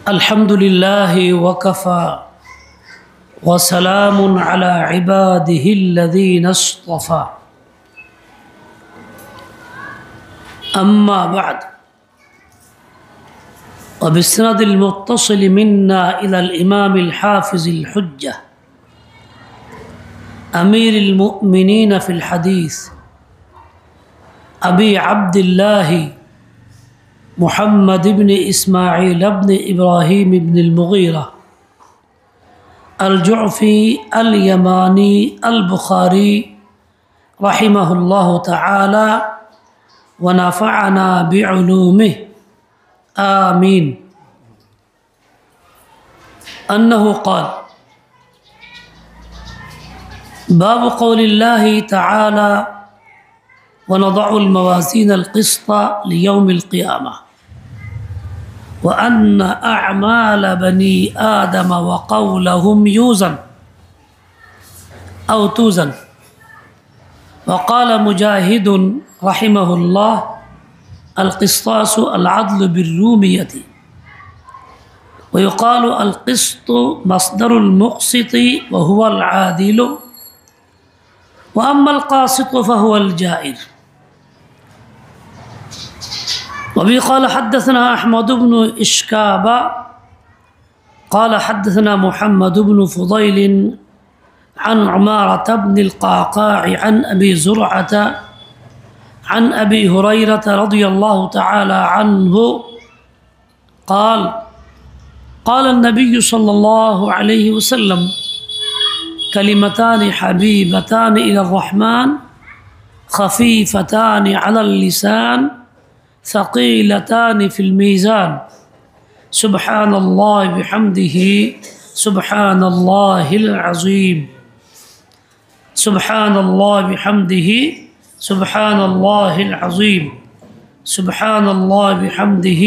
الحمد لله وكفى وسلام على عباده الذين اصطفى أما بعد وبالسند المتصل منا إلى الإمام الحافظ الحجة أمير المؤمنين في الحديث أبي عبد الله محمد بن إسماعيل بن إبراهيم بن المغيرة الجعفي اليماني البخاري رحمه الله تعالى ونفعنا بعلومه آمين أنه قال باب قول الله تعالى ونضع الموازين القسط ليوم القيامة وأن أعمال بني آدم وقولهم يوزن أو توزن وقال مجاهد رحمه الله القسطاس العدل بالرومية ويقال القسط مصدر المقسط وهو العادل وأما القاسط فهو الجائر وبه قال حدثنا أحمد بن إشكاب قال حدثنا محمد بن فضيل عن عمارة بن القعقاع عن أبي زرعة عن أبي هريرة رضي الله تعالى عنه قال قال النبي صلى الله عليه وسلم كلمتان حبيبتان إلى الرحمن خفيفتان على اللسان ثقيلتان في الميزان سبحان الله بحمده سبحان الله العظيم سبحان الله بحمده سبحان الله العظيم سبحان الله بحمده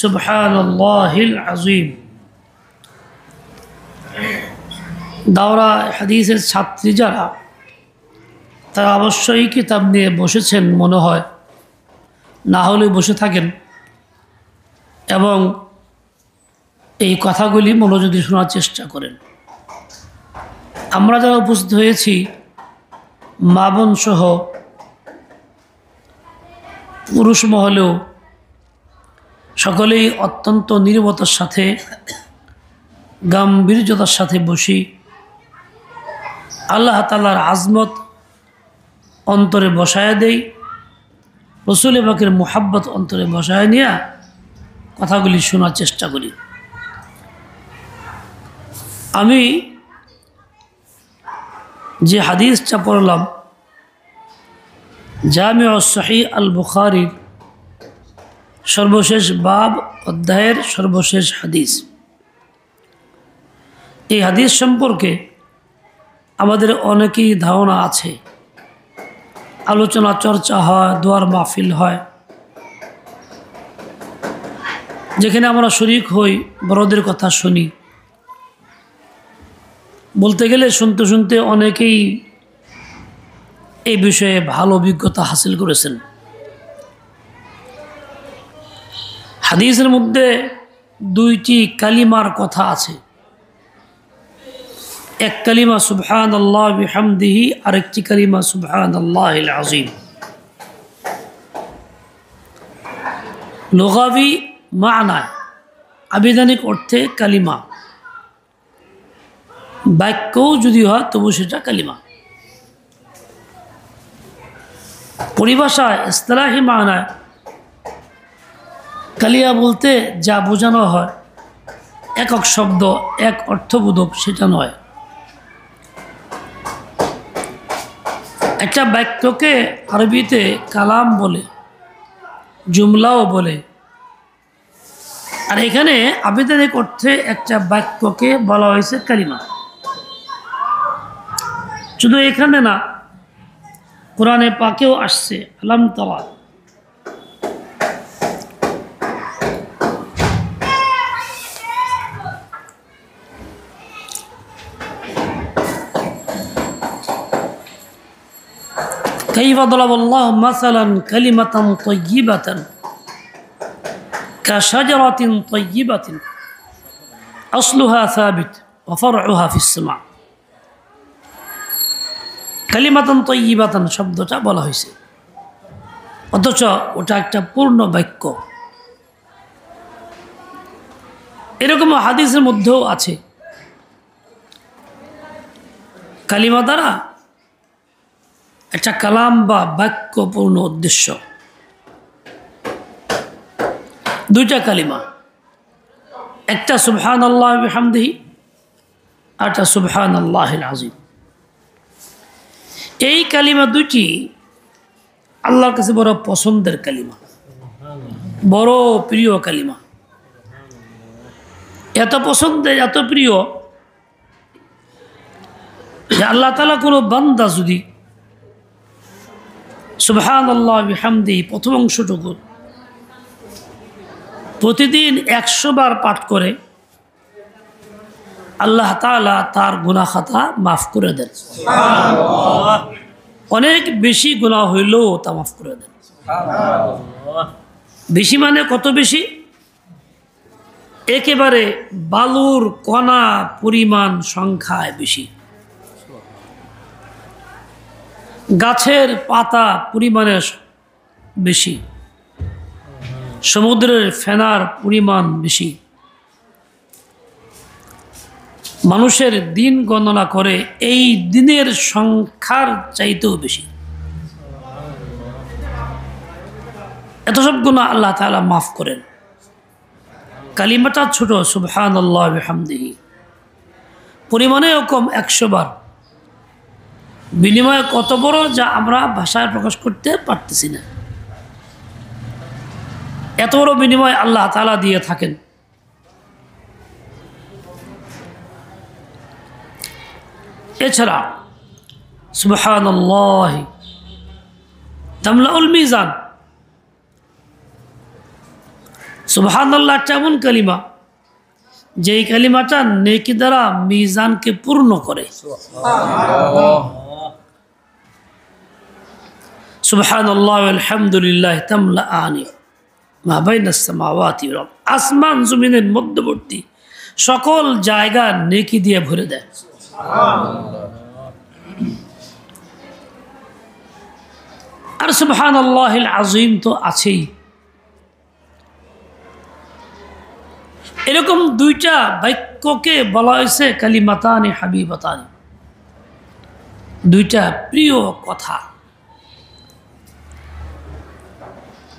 سبحان الله العظيم দাওরা হাদিসের ছাত্রী যারা তারা অবশ্যই কিতাব নিয়ে বসেছেন মনে হয়, না হলে বসে থাকেন এবং এই কথাগুলি মনোযোগ দিয়ে শোনার চেষ্টা করেন। আমরা যারা উপস্থিত হয়েছি মা বোন সহ পুরুষ মহলেও সকলেই অত্যন্ত নীরবতার সাথে গাম্ভীর্যতার সাথে বসি আল্লাহ তাআলার আজমত অন্তরে বসায় দেই, রসুল পাকের মুহাব্বত অন্তরে বসায় নিয়ে কথাগুলি শোনার চেষ্টা করি। আমি যে হাদিসটা পড়লাম জামিউ সহিহ আল বুখারীর সর্বশেষ বাব অধ্যায়ের সর্বশেষ হাদিস। এই হাদিস সম্পর্কে আমাদের অনেকেই ধারণা আছে, আলোচনা চর্চা হয়, দোয়ার মাহফিল হয়, যেখানে আমরা শরীক হই, বড়দের কথা শুনি। বলতে গেলে শুনতে শুনতে অনেকেই এই বিষয়ে ভালো অভিজ্ঞতা হাসিল করেছেন। হাদিসের মধ্যে দুইটি কালিমার কথা আছে, এক কালিমা সুবহানাল্লাহ বিহামদিহি, আরেকটি কালিমা সুবহানাল্লাহিল আযীম। লুগাবি মানায় আবিধানিক অর্থে কালিমা, বাক্যও যদি হয় তবু সেটা কালিমা। পরিভাষায় ইসতিলাহি মানায় কালিমা বলতে যা বোঝানো হয় একক শব্দ, এক অর্থবোধক, সেটা নয়। একটা বাক্যকে আরবিতে কালাম বলে, জুমলাও বলে, আর এখানে আবিধানিক অর্থে একটা বাক্যকে বলা হয়েছে কালিমা। শুধু এখানে না, কোরআনে পাকেও আসছে আলাম তারা كيف ضرب الله مثلا كلمة طيبة كشجرة طيبة আসলুহা সাবিত ওয়া ফারউহা ফিস সামা। কালিমাতান তাইয়িবাতান শব্দটা বলা হয়েছে, অথচ ওটা একটা পূর্ণ বাক্য। এরকম হাদিসের মধ্যেও আছে কালিমা দ্বারা একটা কালাম বা বাক্য পূর্ণ উদ্দেশ্য। দুইটা কালিমা, একটা সুবহানাল্লাহ ওয়া বিহামদিহি, আর একটা সুবহানাল্লাহিল আযীম। এই কালিমা দুইটি আল্লাহর কাছে বড় পছন্দের কালিমা, বড় প্রিয় কালিমা। এত পছন্দের, এত প্রিয় যে আল্লাহ তাআলা কোনো বান্দা যদি সুবহানাল্লাহ ওয়া বিহামদিহি প্রথম অংশটুকু প্রতিদিন 100 বার পাঠ করে, আল্লাহ তাআলা তার গুনাহ খাতা মাফ করে দেন। সুবহানাল্লাহ। অনেক বেশি গুনাহ হইলেও তা মাফ করে দেন। সুবহানাল্লাহ। বেশি মানে কত বেশি? একেবারে বালুর কণা পরিমাণ সংখ্যায় বেশি, গাছের পাতা পরিমাণে বেশি, সমুদ্রের ফেনার পরিমাণ বেশি, মানুষের দিন গণনা করে এই দিনের সংখ্যার চাইতেও বেশি। এত সব গুনাহ আল্লাহ তাআলা মাফ করেন। কালিমাটা ছোট, সুবহানাল্লাহ ওয়া বিহামদিহি, পরিমাণেও কম, 100 বার। বিনিময়ে কত বড় যা আমরা ভাষায় প্রকাশ করতে পারতেছি না। এত বড় বিনিময় আল্লাহ তাআলা দিয়ে থাকেন। এছাড়া সুবহানাল্লাহ তামলাউল মিজান, সুবহানাল্লাহ এমন কালিমা যেই কালিমাটা নেকি দ্বারা মিজানকে পূর্ণ করে। সুবহানাল্লাহ ওয়াল হামদুলিল্লাহ তামলাআনি মা বাইনাস সামাওয়াতি ওয়াল আরদ, আসমান জমিনের মধ্যবর্তী সকল জায়গা নেকি দিয়ে ভরে দেয়। আর সুবহানাল্লাহিল আযীম তো আছেই। এরকম দুইটা বাক্যকে বলা হয়েছে কালিমাতানি হাবিবাতানি, দুইটা প্রিয় কথা।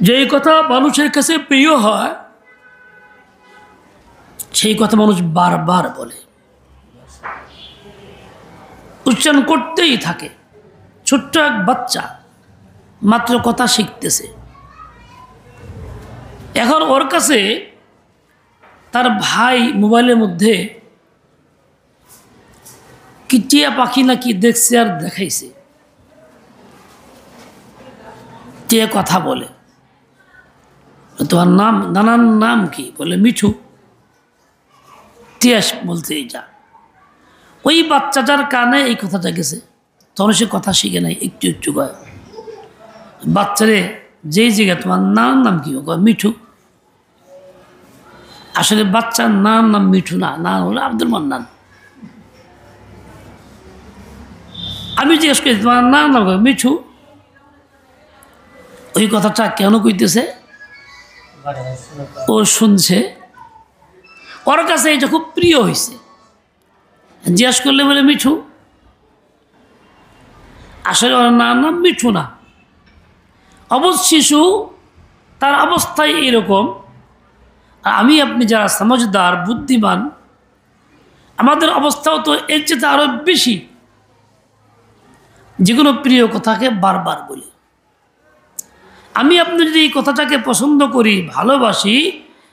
যেই কথা মানুষের কাছে প্রিয় হয় সেই কথা মানুষ বারবার বলে, উচ্চারণ করতেই থাকে। ছোট্ট এক বাচ্চা মাত্র কথা শিখতেছে, এখন ওর কাছে তার ভাই মোবাইলের মধ্যে কি টিয়া পাখি নাকি দেখছে আর দেখাইছে, টিয়া কথা বলে। তোমার নাম, নানার নাম কি? বলে মিঠু। টিয়া বলতে এই যা, ওই বাচ্চাটার কানে এই কথাটা গেছে, তখন সে কথা শিখে নাই, একটু একটু কয়। বাচ্চারে যেই জায়গায় তোমার নাম কি? মিঠু। আসলে বাচ্চার নাম মিঠু না, নাম হলো আব্দুল মান্নান। আমি জিজ্ঞেস করি তোমার নাম মিঠু। ওই কথাটা কেন কইতেছে? ও শুনছে, ওর কাছে এটা খুব প্রিয় হয়েছে। জিজ্ঞেস করলে বলে মিঠু। আসলে ওর নাম মিঠু না। অবশ্য শিশু তার অবস্থায় এরকম। আর আমি আপনি যারা সমঝদার বুদ্ধিমান, আমাদের অবস্থাও তো এর চেয়ে আরো বেশি। যে কোনো প্রিয় কথাকে বারবার বলি। আমি আপনি যদি এই কথাটাকে পছন্দ করি, ভালোবাসি,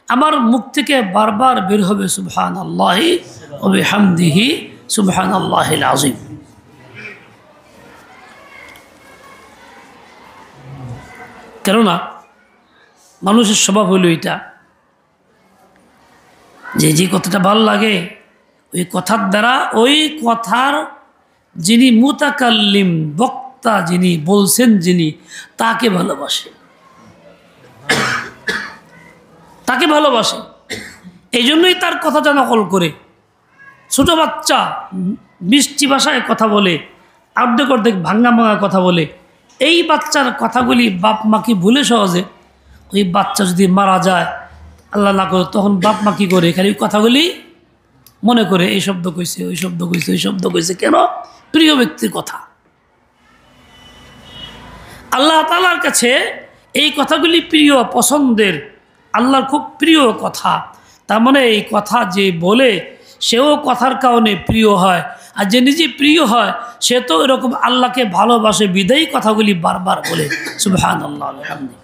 আমার মুখ থেকে বারবার বের হবে সুবহানাল্লাহি ওয়া বিহামদিহি সুবহানাল্লাহিল আযীম। কেননা মানুষের স্বভাব হলো এটা, যে কথাটা ভালো লাগে ওই কথার দ্বারা ওই কথার যিনি মুতাকাল্লিম, বক্তা যিনি বলছেন, যিনি, তাকে ভালোবাসে, তাকে ভালোবাসে। এই জন্যই তার কথাটা নকল করে। ছোট বাচ্চা মিষ্টি ভাষায় কথা বলে, অর্ধেক অর্ধেক ভাঙ্গা ভাঙ্গা কথা বলে। এই বাচ্চার কথাগুলি বাপ মা কি ভুলে সহজে? ওই বাচ্চা যদি মারা যায়, আল্লাহ না করে, তখন বাপ মা কী করে? খালি কথাগুলি মনে করে, এই শব্দ কইছে, ওই শব্দ কইছে, ওই শব্দ কইছে। কেন? প্রিয় ব্যক্তির কথা। আল্লাহ তাআলার কাছে এই কথাগুলি প্রিয়, পছন্দের, আল্লাহর খুব প্রিয় কথা। তার মানে এই কথা যে বলে সেও কথার কারণে প্রিয় হয়, আর যে নিজে প্রিয় হয় সে তো এরকম আল্লাহকে ভালোবাসে, বিদায়ী কথাগুলি বারবার বলে। সুবহানাল্লাহ, আলহামদুলিল্লাহ।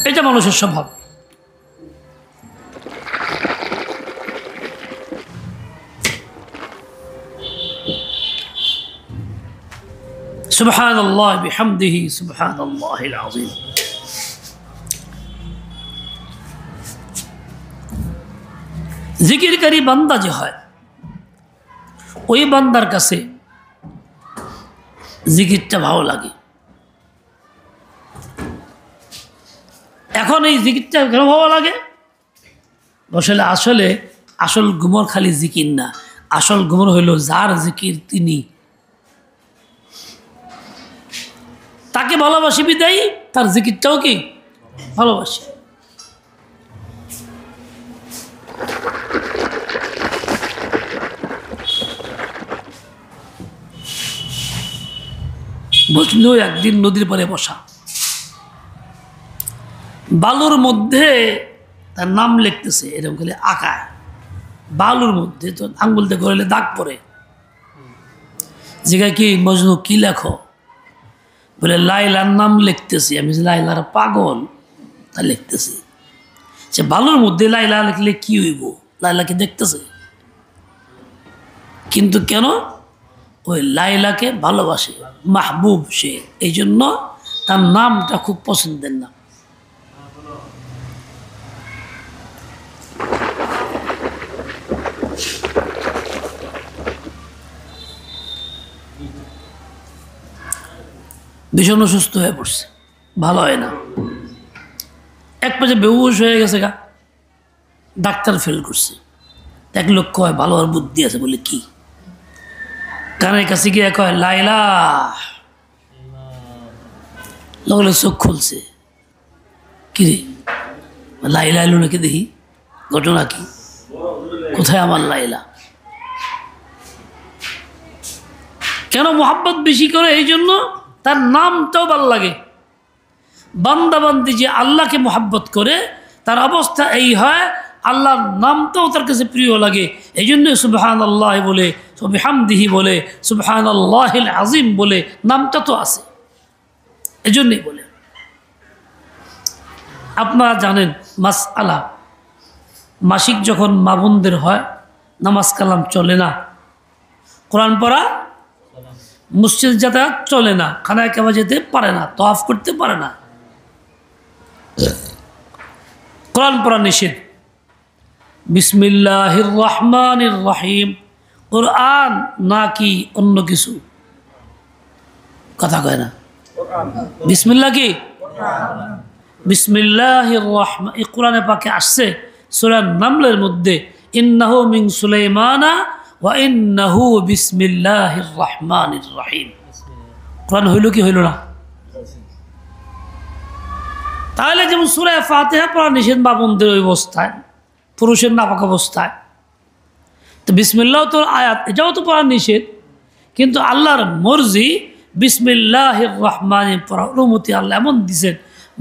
এটা মানুষের স্বভাব। সুবহানাল্লাহ বিহামদিহি সুবহানাল্লাহিল আযীম। জিকিরকারী বান্দা যে হয়, ওই বান্দার কাছে জিকিরটা ভালো লাগে। এখন এই জিকিরটা কেন ভালো লাগে? আসলে আসল গুমর খালি জিকির না, আসল গুমর হইল যার জিকির তিনি। তাকে ভালোবাসি বিদায়ী তার জিকিরটাও কি ভালোবাসি। বুঝলো, একদিন নদীর পাড়ে বসা, বালুর মধ্যে তার নাম লিখতেছে, এরকম খালি আঁকায় বালুর মধ্যে, তো আঙ্গুল দিয়ে গড়ালে দাগ পড়ে। জিজ্ঞাসা কি মজনু কি লেখো? বলে লাইলার নাম লিখতেছি। আমি লাইলার পাগল, তা লিখতেছি। সে বালুর মধ্যে লাইলা লিখলে কি হইব? লাইলাকে দেখতেছে, কিন্তু কেন? ওই লাইলাকে ভালোবাসে, মাহবুব সে, এই জন্য তার নামটা খুব পছন্দের নাম। ভীষণ অসুস্থ হয়ে পড়ছে, ভালো হয় না, এক পাশে বেহুশ হয়ে গেছে গা। ডাক্তার ফেল করছে। এক লোক কয় ভালো আর বুদ্ধি আছে, বলে কি? কানের কাছে গিয়ে কয় লাইলা, লগলে চোখ খুলছে। কিরে লাইলা এলো নাকি? দেখি ঘটনা কি, কোথায় আমার লাইলা? কেন? মোহাব্বত বেশি করে, এই জন্য তার নামটাও ভাল লাগে। বান্দাবান্দি যে আল্লাহকে মোহাব্বত করে তার অবস্থা এই হয়, আল্লাহর নামটাও তার কাছে প্রিয় লাগে। এই জন্য সুবহানাল্লাহ বলে, বিহামদিহি বলে, সুবহানাল্লাহিল আযীম বলে, নামটা তো আছে, এই জন্যই বলে। আপনারা জানেন মাসআলা, মাসিক যখন মা বোনদের হয়, নামাজ কালাম চলে না, কোরআন পড়া, মসজিদ যাতায়াত চলে না, খানায় কাবা যেতে পারে না, তওয়াফ করতে পারে না, কোরআন পড়া নিষেধ। বিসমিল্লাহির রহমানির রহিম, কোরআন নাকি অন্য কিছু? কথা কয় না। বিসমিল্লাহ কি? বিসমিল্লাহির রহমান, এই কোরআনে পাকে আসছে সূরা নামলের মধ্যে, ইন্নাহু মিন সুলাইমানা ওয়া ইন্নাহু বিসমিল্লাহির রহমানির রহিম। কোরআন হইল কি হইল না? তাহলে যেমন সূরা ফাতিহা পড়া নিষেধ মা বোনদের ওই অবস্থায়, পুরুষের নাপাক অবস্থায়, তো বিসমিল্লাহ তো আয়াত, এটাও তো পড়া নিষেধ, কিন্তু আল্লাহর মর্জি বিসমিল্লাহির রহমানির পড়া অনুমতি আল্লাহ এমন দিয়েছেন,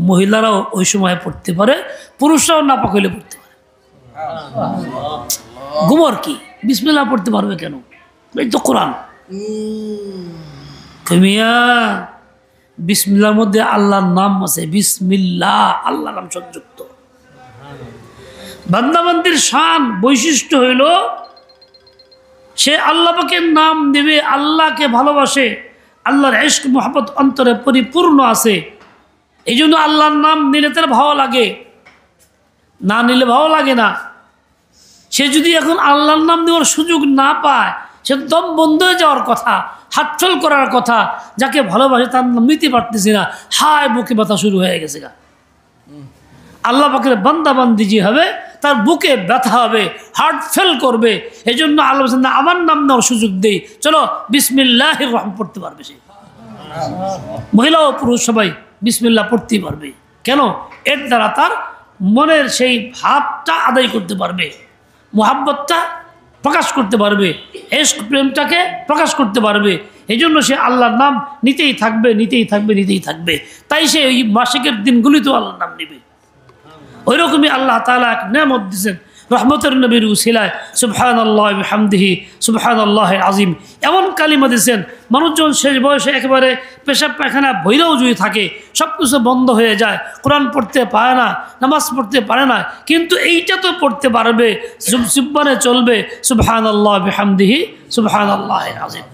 মহিলারাও ওই সময় পড়তে পারে, পুরুষরাও নাপাক হইলে পড়তে পারে। গুমর কি? বিসমিল্লাহ পড়তে পারবে কেন? এই তো কোরআন। মিয়া বিসমিল্লাহর মধ্যে আল্লাহর নাম আছে, বিসমিল্লাহ আল্লাহর নাম সংযুক্ত। বান্দাবান্দির শান বৈশিষ্ট্য হইল সে আল্লাহ পাকের নাম দেবে, আল্লাহকে ভালোবাসে, আল্লাহর ইশক মুহাব্বত অন্তরে পরিপূর্ণ আছে। এই জন্য আল্লাহর নাম নিলে তার ভালো লাগে, না নিলে ভালো লাগে না। সে যদি এখন আল্লাহর নাম দেওয়ার সুযোগ না পায়, সে দম বন্ধ হয়ে যাওয়ার কথা, হাতছল করার কথা, যাকে ভালোবাসে তার নাম নিতে পারতেছি না, হায় বুকে ব্যথা শুরু হয়ে গেছে গা। আল্লাহ পাকের বান্দা বান্দি যে হবে তার বুকে ব্যথা হবে, হার্ট ফেল করবে। এই জন্য আল্লাহ বলছেন না আমার নাম নেওয়ার সুযোগ দেই, চলো বিসমিল্লাহির রহমান পড়তে পারবে সে। মহিলা ও পুরুষ সবাই বিসমিল্লাহ পড়তেই পারবে। কেন? এর দ্বারা তার মনের সেই ভাবটা আদায় করতে পারবে, মোহাব্বতটা প্রকাশ করতে পারবে, এশক প্রেমটাকে প্রকাশ করতে পারবে। এই জন্য সে আল্লাহর নাম নিতেই থাকবে, নিতেই থাকবে, নিতেই থাকবে। তাই সে ওই মাসিকের দিনগুলিতেও আল্লাহর নাম নেবে। ওই রকমই আল্লাহ তাআলা এক নেয়ামত দিয়েছেন রহমতের নবীর উসিলায়, সুবহানাল্লাহ বিহামদিহি সুবহানাল্লাহিল আযীম। এমন কালিমা দিয়েছেন মানুষজন শেষ বয়সে একেবারে পেশাব পায়খানা ভৈরাও যদি থাকে, সব কিছু বন্ধ হয়ে যায়, কোরআন পড়তে পারে না, নামাজ পড়তে পারে না, কিন্তু এইটা তো পড়তে পারবে, সুবহানে চলবে, সুবহানাল্লাহ বিহামদিহি সুবহানাল্লাহিল আযীম।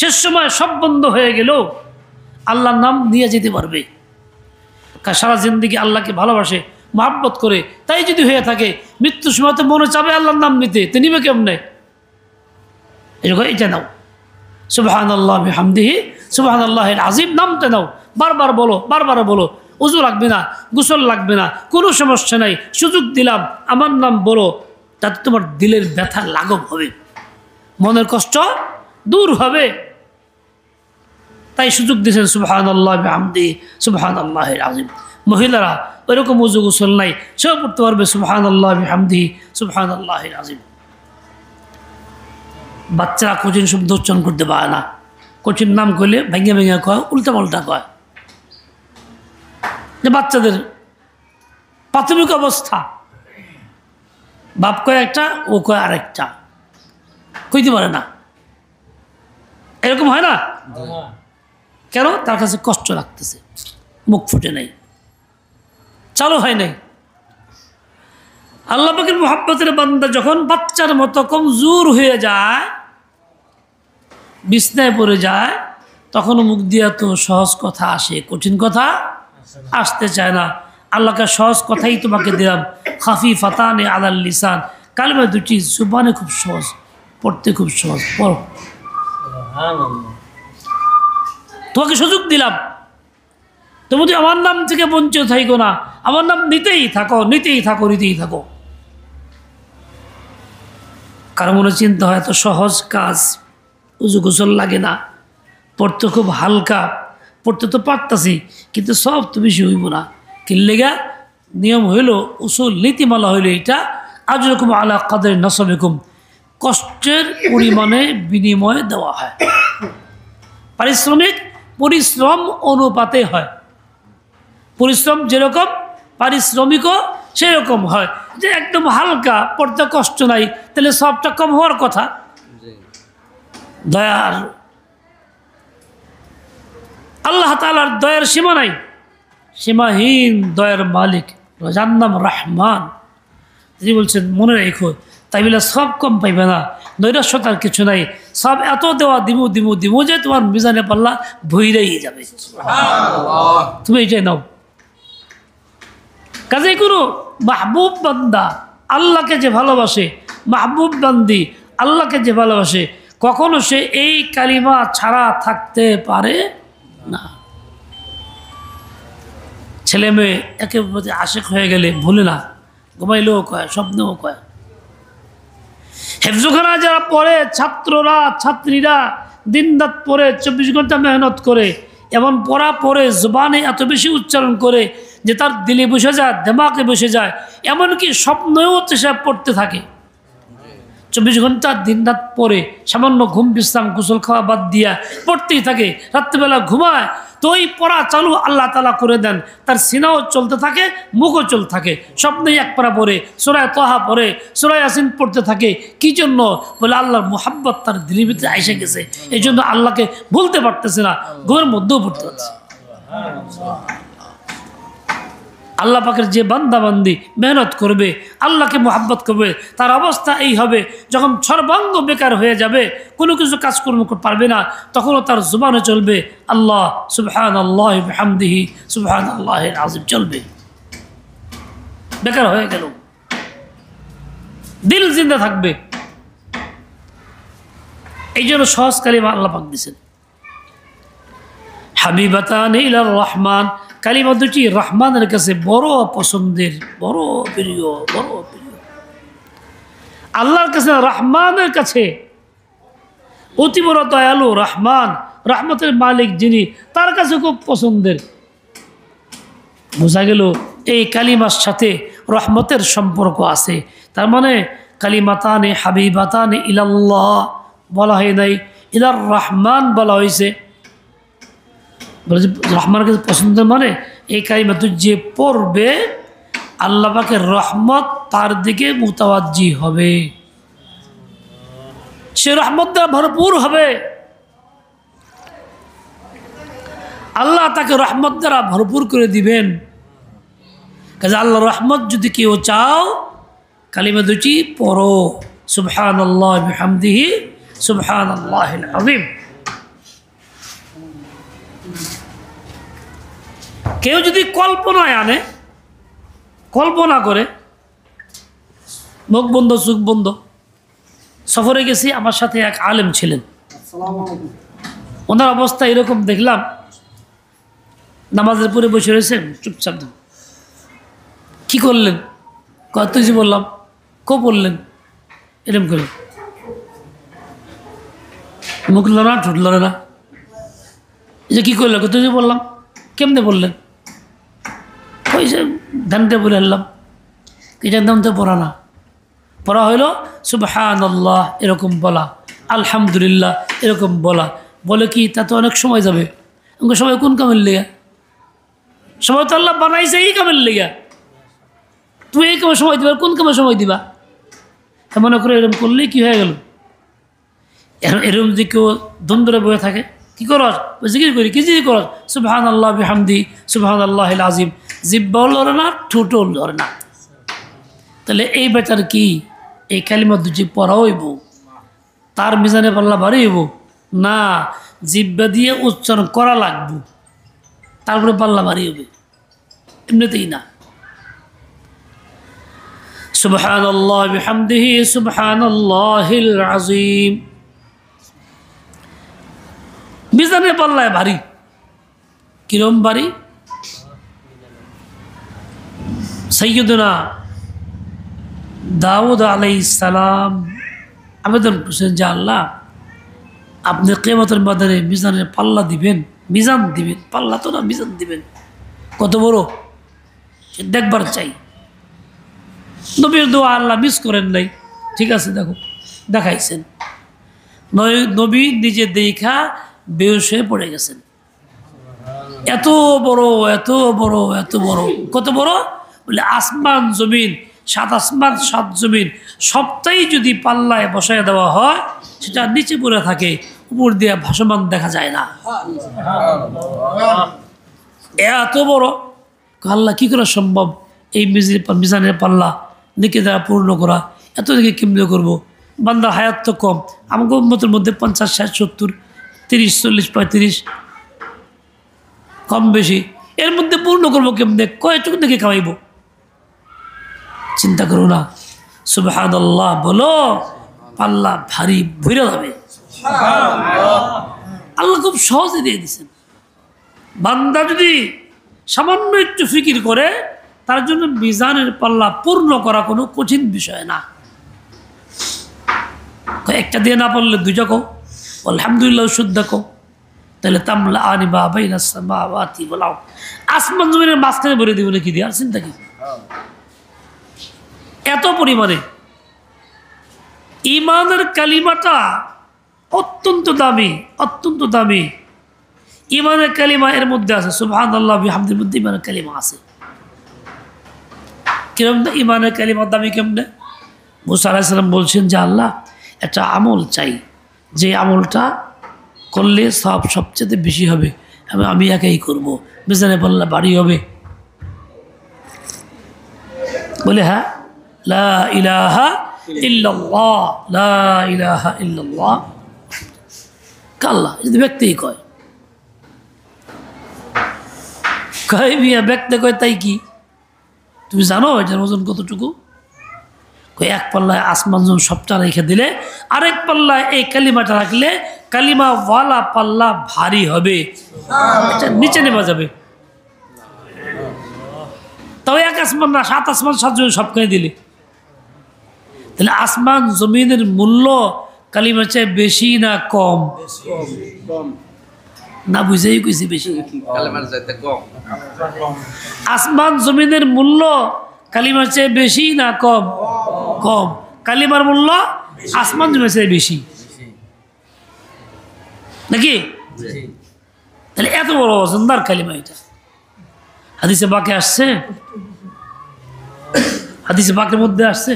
শেষ সময় সব বন্ধ হয়ে গেলেও আল্লাহর নাম নিয়ে যেতে পারবে। সারা জিন্দেগি আল্লাহকে ভালোবাসে, মহাব্বত করে, তাই যদি হয়ে থাকে মৃত্যুর সময় তো মনে চাবে আল্লাহর নাম নিতে, তো নিবে কেমনে? এরকম এটা নাও, সুবহানাল্লাহ বিহামদিহি সুবহানাল্লাহিল আযীম নামটা নাও, বারবার বলো, বারবার বলো। ওযু লাগবে না, গোসল লাগবে না, কোনো সমস্যা নাই, সুযোগ দিলাম, আমার নাম বলো, তাতে তোমার দিলের ব্যথা লাঘব হবে, মনের কষ্ট দূর হবে। তাই সুযোগ দিয়েছেন সুবহানাল্লাহ বিহামদিহি সুবহানাল্লাহিল আযীম। মহিলারা ওইরকম ওযু গোসল নাই, সেও পড়তে পারবে সুবহানাল্লাহ বিহামদিহি সুবহানাল্লাহিল আযীম। বাচ্চারা কঠিন শব্দ উচ্চারণ করতে পারে না, কঠিন নাম করলে ভেঙে ভেঙে কয়, উল্টা পাল্টা কয়। যে বাচ্চাদের প্রাথমিক অবস্থা, বাপ কয় একটা, ও কয় আরেকটা, কইতে পারে না। এরকম হয় না? কেন? তার কাছে কষ্ট লাগতেছে, মুখ ফুটে নাই, চালু হয় নাই। আল্লাহ পাকের মুহাব্বতের বান্দা যখন বাচ্চার মতো কমজোর হয়ে যায়, বিছনায় পড়ে যায়, তখন মুখ দিয়া তো সহজ কথা আসে, কঠিন কথা আসতে চায় না। আল্লাহকে সহজ কথাই তোমাকে দিলাম, খাফিফাতানে আলাল লিসান, কালিমা দুটি জুবানে খুব সহজ, পড়তে খুব সহজ, পড়ো। তোমাকে সুযোগ দিলাম, তুমি যদি আমার নাম থেকে বঞ্চিত থাকো না, আমার নাম নিতেই থাকো, নিতেই থাকো, নিতেই থাকো। কারো মনে চিন্তা হয় এত সহজ কাজ, উজু গোসল লাগে না, পড়তে খুব হালকা, পড়তে তো পারতাছি, কিন্তু সব তো বেশি হইব না। কিল্লেগা নিয়ম হইল, উসুল নীতিমালা হইল এইটা, আজরকুম আলা কাদের নসবিকুম, কষ্টের পরিমাণে বিনিময় দেওয়া হয়, পারিশ্রমিক পরিশ্রম অনুপাতে হয়। পরিশ্রম যেরকম, পারিশ্রমিকও সেরকম হয়। যে একদম হালকা, পড়তে কষ্ট নাই, তাহলে সবটা কম হওয়ার কথা। দয়ার আল্লাহ তাআলার দয়ার সীমা নাই, সীমাহীন দয়ার মালিক, যার নাম রহমান। তিনি বলছেন মনে রেখো, তাই বলে সব কম পাইবে না, নৈরাশ্যতার কিছু নাই, সব এত দেওয়া দিমু দিমু দিমু যে তোমার মিজানে পাল্লা ভইরাই যাবে। তুমি এটাই নাও। কাজেই কোনো মাহবুব বান্দা আল্লাহকে যে ভালোবাসে, মাহবুব বান্দি আল্লাহকে যে ভালোবাসে, কখনো সে এই কালিমা ছাড়া থাকতে পারে না। ছেলে মেয়ে একে প্রতি আশেক হয়ে গেলে ভুলে না, ঘুমাইলেও কয়, স্বপ্নেও কয়। হেফজুখানা যারা পড়ে, ছাত্ররা ছাত্রীরা দিনরাত পড়ে, 24 ঘন্টা মেহনত করে, এমন পড়া পড়ে, জবানে এত বেশি উচ্চারণ করে যে তার দিলে বসে যায়, দেমাকে বসে যায়, এমনকি স্বপ্নেও সে পড়তে থাকে। 24 ঘন্টা দিনরাত পড়ে, সামান্য ঘুম বিশ্রাম গোসল খাওয়া বাদ দিয়া পড়তেই থাকে, রাত্রিবেলা ঘুমায়, তো ওই পড়া চালু আল্লাহ তাআলা করে দেন, তার সিনাও চলতে থাকে, মুখও চলতে থাকে। স্বপ্নেই এক পারা পড়ে, সূরা তাহা পড়ে, সূরা ইয়াসিন পড়তে থাকে। কি জন্য? বলে আল্লাহর মুহাব্বত তার দিলের ভিতরে এসে গেছে, এই জন্য আল্লাহকে ভুলতে পারতেছে না, ঘুমের মধ্যেও পড়তে পারছে। আল্লাহ পাকের যে বান্দা বান্দি মেহনত করবে, আল্লাহকে মুহাব্বত করবে, তার অবস্থা এই হবে, যখন সর্বাঙ্গ বেকার হয়ে যাবে, কোনো কিছু কাজকর্ম পারবে না, তখনও তার জুবানে চলবে আল্লাহ সুবহানাল্লাহ বিহামদিহি সুবহানাল্লাহিল আযীম চলবে। বেকার হয়ে গেল, দিল জিন্দা থাকবে, এই জন্য সহজ কালিমা আল্লাহ পাক দিয়েছেন। হাবিবাতান ইলার রহমান, কালিমা দুটি রহমানের কাছে বড় পছন্দের, বড় প্রিয়, বড় প্রিয়। আল্লাহর কাছে, রহমানের কাছে অতি বড় দয়ালু রহমান, রহমতের মালিক যিনি, তার কাছে খুব পছন্দের। বোঝা গেল এই কালিমার সাথে রহমতের সম্পর্ক আছে। তার মানে কালিমাতানে হাবিবাতানে ইলাল্লাহ বলা হয় নাই, ইলার রহমান বলা হয়েছে। রহমানের কাছে পছন্দের মানে এই কালিমা তো যে পড়বে আল্লাহ পাকের রহমত তার দিকে মুতাওয়াজ্জি হবে, সে রহমত দ্বারা ভরপুর হবে। আল্লাহ তাকে রহমত দ্বারা ভরপুর করে দিবেন। কাজে আল্লাহ রহমত যদি কেউ চাও, কালিমা দুটি পড়ো, সুবহানাল্লাহ বিহামদিহি সুবহানাল্লাহিল আযীম। কেউ যদি কল্পনায় আনে, কল্পনা করে, মুখ বন্ধ চোখ বন্ধ, সফরে গেছি, আমার সাথে এক আলেম ছিলেন, ওনার অবস্থা এরকম দেখলাম, নামাজের পরে বসে রয়েছেন চুপচাপ। কি করলেন? কত যে বললাম, কো বললেন এরকম করে, মুখ লড়া ঠোঁট লড়ে না। এই যে কী করলেন? কত যে বললাম, কেমনে বললেন? ওই যে ধ্যানটা বলে আনলাম, এটার দাম তো পড়া না, পড়া হইল সুবহানাল্লাহ এরকম বলা, আলহামদুলিল্লাহ এরকম বলা। বলে কি তা তো অনেক সময় যাবে। সময় কোন কামের লেগা? সময় তো আল্লাহ বানাইছে এই কামের লেগা। তুমি এই কামে সময় দিবা, কোন কামে সময় দিবা? মনে করে এরকম করলেই কি হয়ে গেল? এরকম যদি কেউ দ্বন্দ্বে বয়ে থাকে, কি করস? জিকির করি, কি জিকির করস? সুবহানাল্লাহ বিহামদি সুবহানাল্লাহিল আযীম। জিহ্বাও লড়ে না, ঠোঁটও লড়ে না। তাহলে এই বেটার কি এই কালিমা দুটি পড়া হইব, তার মিজানে পাল্লা ভারী হইব না? জিহ্বা দিয়ে উচ্চারণ করা লাগবে, তারপরে পাল্লা ভারী হবে, এমনিতেই না। সুবহানাল্লাহ বিহামদিহি সুবহানাল্লাহিল আযীম। মিজানে পাল্লায় ভারী। কিরম ভারী? সাইয়্যিদুনা দাউদ আলাইহিস সালাম আবেদন করছেন যে আল্লাহ আপনি কিয়ামতের ময়দানে মিজানের পাল্লা দিবেন, মিজান দিবেন, পাল্লা তো না মিজান দিবেন। কত বড় সে দেখবার চাই। নবীর দোয়া আল্লাহ মিস করেন নাই, ঠিক আছে, দেখো দেখাইছেন। নবী নিজে দেখা বেহুশ হয়ে পড়ে গেছেন। এত বড়, এত বড়, এত বড়, কত বড় বলে আসমান জমিন, সাত আসমান সাত জমিন সবটাই যদি পাল্লায় বসায় দেওয়া হয়, সেটা নিচে পড়ে থাকে, উপর দিয়ে ভাসমান দেখা যায় না। এত বড় আল্লাহ কি করে সম্ভব এই মিজানের পাল্লা নিকে দ্বারা পূর্ণ করা? এত দিকে কেমনে করবো? বান্দার হায়াত তো কম, আমাকে উম্মতের মধ্যে 50, 60, 70, 30, 40, 35 কম বেশি, এর মধ্যে পূর্ণ করবো কেমনে? কয়টুকু দিকে খাওয়াইব? চিন্তা করো না। সুবহানাল্লাহ বলো, পাল্লা ভারী ভরে যাবে। আল্লাহ খুব সহজে দিয়ে দিচ্ছেন। বান্দা যদি সামান্য একটু ফিকির করে, তার জন্য মিজানের পাল্লা পূর্ণ করা কোনো কঠিন বিষয় না। একটা দিয়ে না পারলে দুইটা কো, আলহামদুলিল্লাহ শুদ্ধ কো, তাহলে তামলা আনি বা বাইনাস সামাওয়াতি ওয়াল আরদ, আসমান জমিনের মাঝখানে ভরে দিব নাকি দিয়ে? আর চিন্তা কি? এত পরিমাণে ইমানের কালিমাটা অত্যন্ত দামি, অত্যন্ত দামি। ইমানের কালিমা এর মধ্যে আছে, সুবহানাল্লাহ বিহামদির মধ্যে ইমানের কালিমা আছে। কিরম ইমানের কালিমা দামি কেমনে? মুসা আলাইহিস সালাম বলছেন যে আল্লাহ একটা আমল চাই, যে আমলটা করলে সব সবচেয়ে বেশি হবে এবং আমি একাই করবো, মিজানে পাল্লা বাড়ি হবে। বলে হ্যাঁ, লা ইলাহা ইল্লাল্লাহ, লা ইলাহা ইল্লাল্লাহ। কাল্লা যদি ব্যক্তিই কয়, কয় মিয়া ব্যক্তি কয় তাই কি? তুমি জানো এটার ওজন কতটুকু? কই এক পাল্লায় আসমান জমিন সবটা রেখে দিলে আরেক পাল্লায় এই কালিমাটা রাখলে কালিমাওয়ালা পাল্লা ভারী হবে, এটা নিচে নেমে যাবে। তাও এক আসমান না, 7 আসমান 7 জমিন সবখানে দিলে, তাহলে আসমান জমিনের মূল্য কালিমার চেয়ে বেশি না কম? না বুঝেই কইছি বেশি। আসমান জমিনের মূল্য কালিমার চেয়ে বেশি না কম? কম। কালিমার মূল্য আসমান জমিনের চেয়ে বেশি নাকি? তাহলে এত বড় ওজনদার কালিমা এটা। হাদিসে বাকে আসছে, হাদিসে বাকের মধ্যে আসছে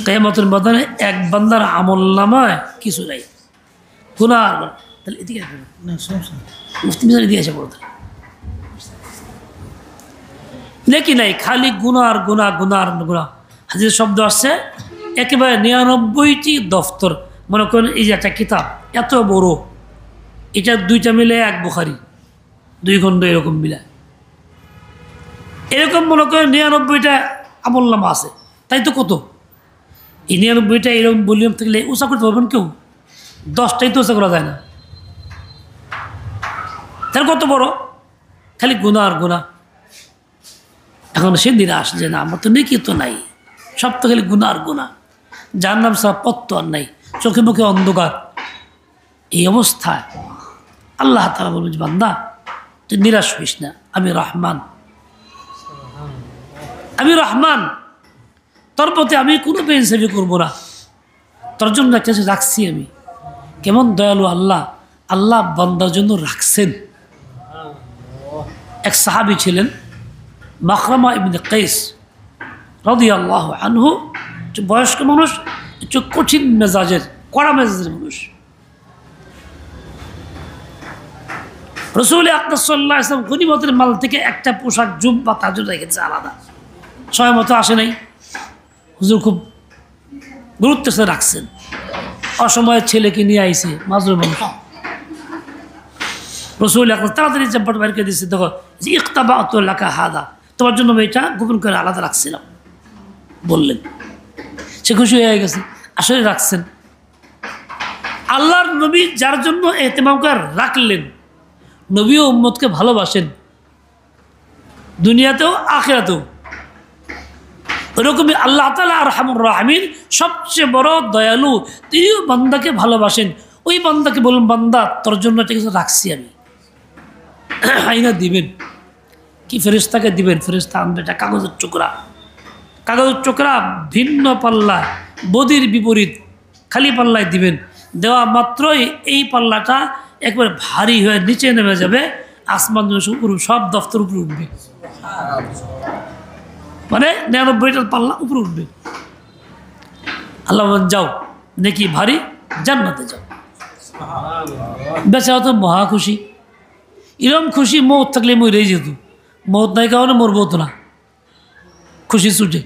কিয়ামতের ময়দানে এক বান্দার আমলনামায় কিছু নাই, গুনাহ। তাহলে এদিকে মুফতি মিজান দিয়ে এসে পড়তে নাকি নাই, খালি গুনার গুনাহ গুনার গুনাহ। হাদিসের শব্দ আসছে একেবারে 99টি দফতর। মনে করেন এই যে একটা কিতাব এত বড়, এটা 2টা মিলে এক বুখারি, 2 খণ্ড এরকম মিলায়, এরকম মনে করেন 99টা আমলনামা আছে। তাই তো কত, এই 99টা এরকম ভলিউম থাকলে উঁচা করতে পারবেন কেউ? 10টাই তো উঁচা করা যায় না। তাহলে কত বড়, খালি গুনাহ আর গুনাহ। এখন সে নিরাশ যে না, আমার তো নেকি তো নাই, সব তো খালি গুনাহ আর গুনাহ, জাহান্নাম ছাড়া পথ তো আর নাই, চোখে মুখে অন্ধকার। এই অবস্থায় আল্লাহ তাআলা বলবেন, বান্দা তুই নিরাশ হইস না, আমি রহমান, আমি রহমান, তোর প্রতি আমি কোনো বেইনসাফি করবো না, তোর জন্য একটা কিছু রাখছি আমি। কেমন দয়ালু আল্লাহ, আল্লাহ বান্দার জন্য রাখছেন। এক সাহাবী ছিলেন মাখরামা ইবনে কাইস রাদিয়াল্লাহু আনহু, বয়স্ক মানুষ, একটু কঠিন মেজাজের, কড়া মেজাজের মানুষ। রাসূল আকরাম সাল্লাল্লাহু আলাইহি ওয়াসাল্লাম গনিমতের মাল থেকে একটা পোশাক জুব্বা তাজুর রেখেছে আলাদা, সময় মতো আসে নাই, হুজুর খুব গুরুত্বের সাথে রাখছেন। অসময়ে ছেলেকে নিয়ে আইছে, মাজলুম মানুষ। রাসূল আকরাম তাড়াতাড়ি জব্বট বের করে দিচ্ছে, দেখো ইক্তাবাতু লাকা হাদা, তোমার জন্য আমি এটা গোপন করে আলাদা রাখছিলাম বললেন। সে খুশি হয়ে গেছে, আসলে রাখছেন। আল্লাহর নবী যার জন্য এহতেমাম করে রাখলেন, নবী ও উম্মতকে ভালোবাসেন দুনিয়াতেও আখিরাতেও, ওরকমই আল্লাহ তাআলা আরহামুর রাহিমিন, সবচেয়ে বড় দয়ালু, তিনিও বান্দাকে ভালোবাসেন। ওই বান্দাকে বলুন, বান্দা তোর জন্য একটা কিছু রাখছি আমি, আইনা দিবেন কি? ফেরেশতাকে দিবেন, ফেরেশতা আনবে একটা কাগজের টুকরা, কাগজের টুকরা ভিন্ন পাল্লায়, বদির বিপরীত খালি পাল্লায় দিবেন। দেওয়া মাত্রই এই পাল্লাটা একবার ভারী হয়ে নিচে নেমে যাবে, আসমান উপর সব দফতর উপরে উঠবে, মানে 99টার পাল্লা উপরে উঠবে। আল্লাহ যাও নাকি ভারী, জান্নাতে যাও। বেচারা তো মহা খুশি, এরকম খুশি মৌত থাকলে মই রয়ে যেত, মৌত নাই কারণে মরবো তো না, খুশি ছুটে।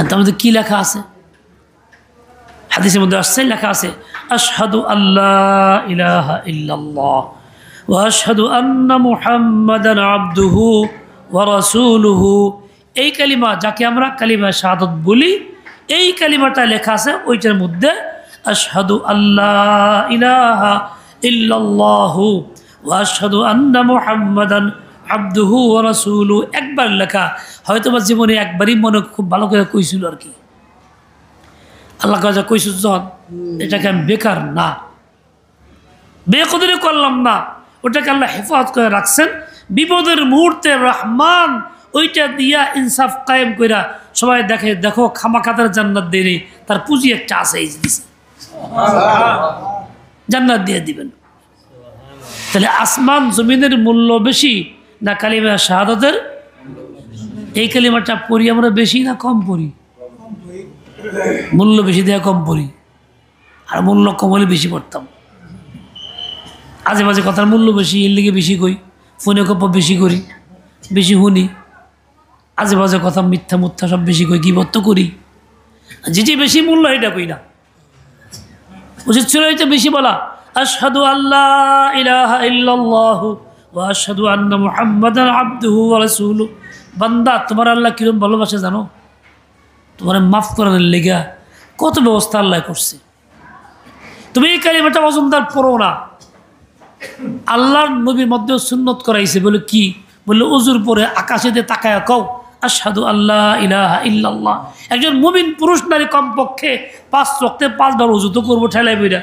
তার মধ্যে কী লেখা আছে? হাদিসের মধ্যে আসছে, লেখা আছে আশহাদু আল্লাহ ইলাহা ইল্লাল্লাহ ওয়া আশহাদু আন্না মুহাম্মাদান আবদুহু ওয়া রাসূলুহু। এই কালিমা, যাকে আমরা কালিমা শাহাদাত বলি, এই কালিমাটা লেখা আছে ওইটার মধ্যে আশহাদু আল্লাহ ইলাহা ইল্লাল্লাহু ওয়া আশহাদু আন্না মুহাম্মাদান আবদুহু ওয়া রাসূলুহু। একবার লেখা, হয়তো বা জীবনে একবারই মনে খুব ভালো করে কইছিল আর কি। আল্লাহ কাজা কইস, এটাকে আমি বেকার না, বেকদরি করলাম না, ওটাকে আল্লাহ হেফাজত করে রাখছেন। বিপদের মুহূর্তে রহমান ওইটা দিয়া ইনসাফ কায়েম কইরা সবাই দেখে, দেখো খামাখাতার জান্নাত দেয়নি, তার পুঁজি একটা আছে, এই দিছে, জান্নাত দিয়ে দিবেন। তাহলে আসমান জমিনের মূল্য বেশি না কালিমা শাহাদাতের? এই কালিমাটা পড়ি আমরা বেশি না কম পড়ি? মূল্য বেশি দেওয়া কম পড়ি, আর মূল্য কম হলে বেশি পড়তাম। আজে বাজে কথার মূল্য বেশি, এর লিগে বেশি কই, ফোনে কপ বেশি করি, বেশি শুনি, আজে বাজে কথা মিথ্যা মুথ্যা সব বেশি কই, গীবত তো করি। যেটি বেশি মূল্য এটা কই না, উচিত ছিল এটা বেশি বলা, আশহাদু আল্লাহ ইলাহা ইল্লাল্লাহু ওয়া আশহাদু আন্না মুহাম্মাদান আবদুহু ওয়া রাসূলুহু। বান্দা তোমার আল্লাহ কিরম ভালোবাসে জানো? তোমার মাফ করানোর লেগা কত ব্যবস্থা আল্লাহ করছে। তুমি এই কালিমাটা ওজনদার পড়ো না। আল্লাহর নবীর মধ্যেও সুন্নত করাইছে। বলে কি? বললে অজুর পরে আকাশে দিয়ে তাকায়া কও আশহাদু আল্লাহ ইলাহা ইল্লাল্লাহ। একজন মুমিন পুরুষ নারী কমপক্ষে 5 ওয়াক্তে 5 বার অজু তো করবো ঠেলাই বইরা।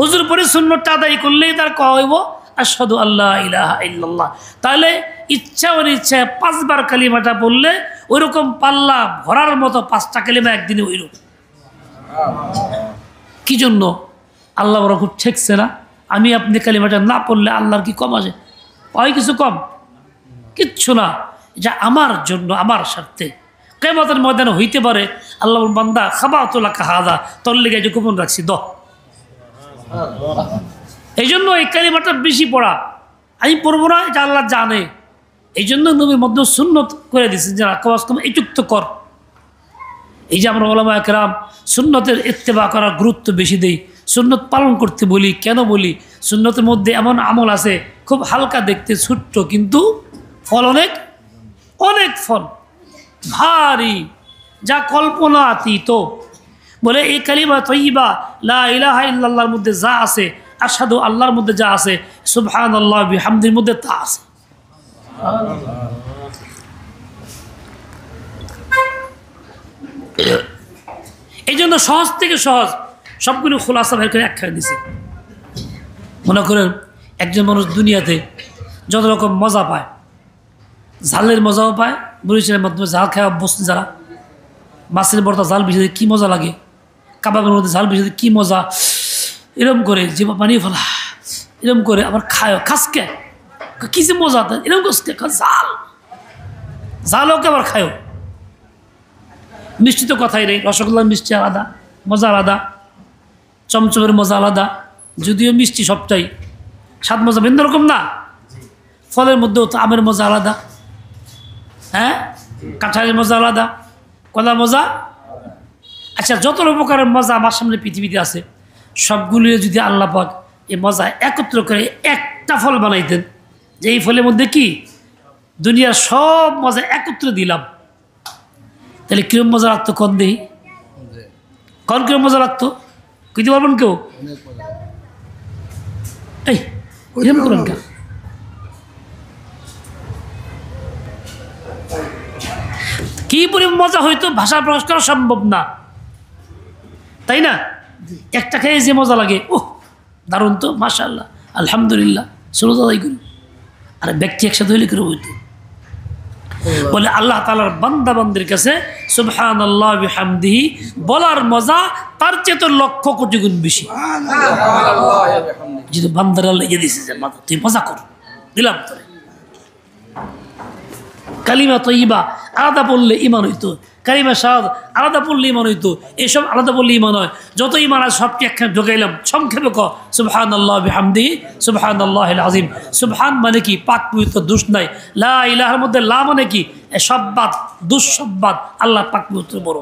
অজুর পরে সুন্নতটা আদায় করলেই তার কওয়া হইব আশহাদু আল্লাহ ইলাহা ইল্লাল্লাহ। তাহলে ইচ্ছা অনিচ্ছা 5 বার কালিমাটা বললে ওইরকম পাল্লা ভরার মতো 5টা কালিমা একদিনে হইল। কি জন্য? আল্লাহ ওরা খুব ঠেকছে না। আমি আপনি কালিমাটা না পড়লে আল্লাহর কি কম আছে? হয় কিছু কম? কিচ্ছু না। যা আমার জন্য, আমার স্বার্থে কিয়ামতের ময়দানে হইতে পারে আল্লাহর বান্দা খাবাতুলা কাহাদা তোর লেগে যে গোপন রাখছি দ। এই জন্য এই কালিমাটা বেশি পড়া। আমি পড়বো না, এটা আল্লাহ জানে। এই জন্য নবীর মধ্যে সুন্নত করে দিয়েছেন যারা কমাস কম এইটুক তো কর। এই যে আমরা ওলামায়ে কেরাম সুন্নতের ইত্তেবা করার গুরুত্ব বেশি দেই, সুন্নত পালন করতে বলি। কেন বলি? সুন্নতের মধ্যে এমন আমল আছে খুব হালকা দেখতে, ছোট্ট, কিন্তু ফল অনেক অনেক ফল ভারী, যা কল্পনাতীত। বলে এই কালিমা তয়্যিবা লা ইলাহা ইল্লাল্লাহর মধ্যে যা আছে, আশহাদু আল্লাহর মধ্যে যা আছে, সুবহানাল্লাহ বিহামদির মধ্যে তা আছে। এই জন্য সহজ থেকে সহজ সবগুলো খোলাসা বের করে একখানে দিছে। মনে করেন একজন মানুষ দুনিয়াতে যত রকম মজা পায়, ঝালের মজাও পায়। বরিশালের মাধ্যমে ঝাল খাওয়া অভ্যস্ত যারা, মাছের বর্তা জাল বিষয়ে কী মজা লাগে, কাবাবের মধ্যে ঝাল বিষয়ে কী মজা, এরকম করে যে বানিয়ে ফেলা, এরকম করে আবার খায় খাসকে কী যে মজা, এরকম করছে ঝাল ঝালও আবার খায়ও। মিষ্টি তো কথাই নেই, রসগোল্লার মিষ্টি আলাদা, মজা আলাদা, চমচমের মজা আলাদা, যদিও মিষ্টি সবটাই স্বাদ মজা ভিন্ন রকম না। ফলের মধ্যেও তো আমের মজা আলাদা, হ্যাঁ, কাঁঠালের মজা আলাদা, কলা মজা। আচ্ছা, যত প্রকারের মজা আমার সামনে পৃথিবীতে আছে সবগুলো যদি আল্লাহ পাক এই মজা একত্র করে একটা ফল বানাইতেন, যে এই ফলের মধ্যে কি দুনিয়ার সব মজা একত্রে দিলাম, তাহলে কিরম মজা লাগতো? কন দেহি কন কিরম মজা লাগতো? কইতে পারবেন কেউ? এই এরকম করেন কেন? কি পরিমাণ মজা হইতো ভাষা প্রকাশ করা সম্ভব না, তাই না? একটা খেয়ে যে মজা লাগে, ওহ দারুণ তো, মাশাআল্লাহ, আলহামদুলিল্লাহ, সুরত আদায় করি। আর ব্যক্তি একসাথে হইলে করে হইতো। বলে আল্লাহ তাআলার বান্দা বান্দির কাছে সুবহানাল্লাহ বিহামদিহি বলার মজা তার চেয়ে তো 1,00,000 কোটি গুণ বেশি। যদি বান্দারা লেগে দিছে যে তুই মজা কর, দিলাম তোরে। কালিমা তয়্যিবা আলাদা পড়লে ইমান হইতো, কালিমা শাহাদ আলাদা পড়লে ইমান হইতো, এসব আলাদা পড়লে ইমান হয়। যত ইমান আছে সবটি একখানে ঢোকাইলাম, সংক্ষেপে ক সুবহানাল্লাহ বিহামদিহি সুবহানাল্লাহিল আযীম। সুবহান মানে কি? পাক পবিত্র, দোষ নাই। লা ইলাহার মধ্যে লা মানে কি? সব বাদ, দুঃসব বাদ, আল্লাহ পাক পবিত্র বড়।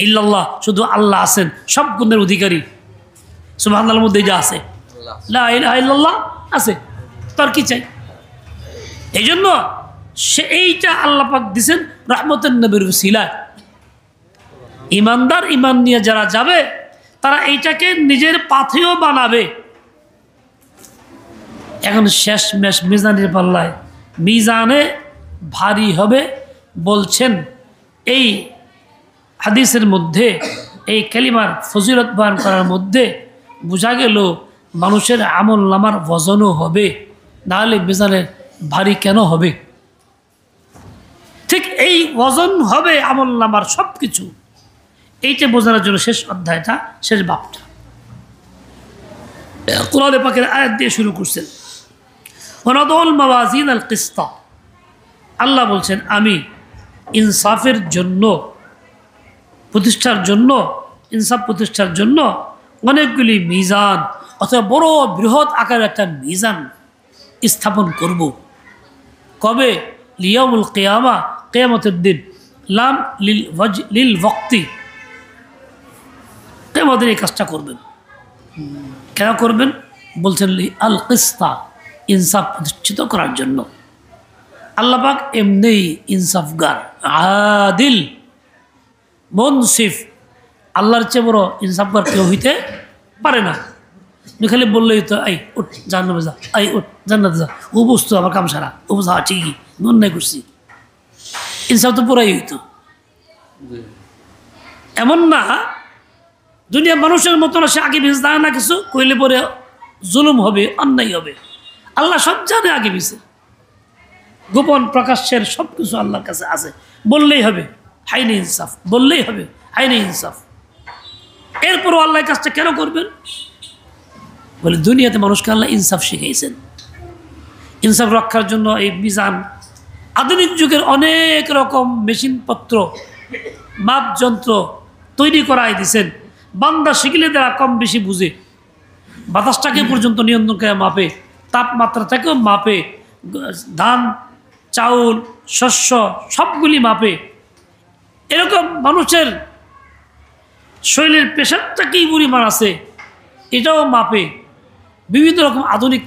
ইল্লাল্লাহ শুধু আল্লাহ আছেন সব গুণের অধিকারী। সুবহানাল্লাহর মধ্যে যা আছে, লা ইলাহা ইল্লাল্লাহ আছে, তার কি চাই? এই জন্য সে এইটা আল্লাহ পাক দিছেন রহমতের নবীর ওসিলা। ইমানদার ইমান নিয়ে যারা যাবে তারা এইটাকে নিজের পাথেয় বানাবে। এখন শেষ মেশ মিজানের পাল্লায় মিজানে ভারী হবে বলছেন। এই হাদিসের মধ্যে এই কালিমার ফজিলত বয়ান করার মধ্যে বোঝা গেল মানুষের আমল নামার ওজনও হবে, নাহলে মিজানে ভারী কেন হবে? ঠিক এই ওজন হবে আমল নামার সব কিছু। এইটা বোঝানোর জন্য শেষ অধ্যায়টা, শেষ বাপটা কোরআন পাকের আয়াত দিয়ে শুরু করছেন। ওয়ানাদুল মাওয়াজিন আল কিসতা, আল্লাহ বলছেন আমি ইনসাফের জন্য, প্রতিষ্ঠার জন্য, ইনসাফ প্রতিষ্ঠার জন্য অনেকগুলি মিজান অথবা বড় বৃহৎ আকারের একটা মিজান স্থাপন করব। কবে? লিয়াউমুল কিয়ামা, কিয়ামতের দিন। লাম লিল ওয়াক্তি, কিয়ামতের এই কাজটা করবেন। কেন করবেন? বলছেন লি আল কিসতা, ইনসাফ প্রতিষ্ঠিত করার জন্য। আল্লাহ পাক এমনিই ইনসাফগার, আদিল, মুনসিফ। আল্লাহর চেয়ে বড় ইনসাফগার কেউ হইতে পারে না। খালি বললেই তো এই উঠ জান্নাতে যা, এই উঠ জান্নাতে যা, ও বুঝতো আমার কাম সারা, ও বুঝা ঠিকই অন্যায় করছি, ইনসাফ তো পুরাই হইতো। এমন না দুনিয়া মানুষের মতো না, সে আগে বেঁচে দেয় না, কিছু কইলে পরে জুলুম হবে, অন্যায় হবে। আল্লাহ সব জানে আগে পিছে, গোপন প্রকাশ্যের সব কিছু আল্লাহর কাছে আছে। বললেই হবে আইনে ইনসাফ, বললেই হবে আইনে ইনসাফ। এরপরও আল্লাহ কাজটা কেন করবেন? বলে দুনিয়াতে মানুষকে আল্লাহ ইনসাফ শিখিয়েছেন। ইনসাফ রক্ষার জন্য এই মিজান, আধুনিক যুগের অনেক রকম মেশিনপত্র, মাপযন্ত্র তৈরি করাই দিয়েছেন। বান্দা শিখলে তারা কম বেশি বুঝে, বাতাসটাকে পর্যন্ত নিয়ন্ত্রণ করে মাপে, তাপমাত্রাটাকেও মাপে, ধান চাউল শস্য সবগুলি মাপে। এরকম মানুষের শরীরের প্রেশারটা কী পরিমাণ আছে এটাও মাপে। বিভিন্ন রকম আধুনিক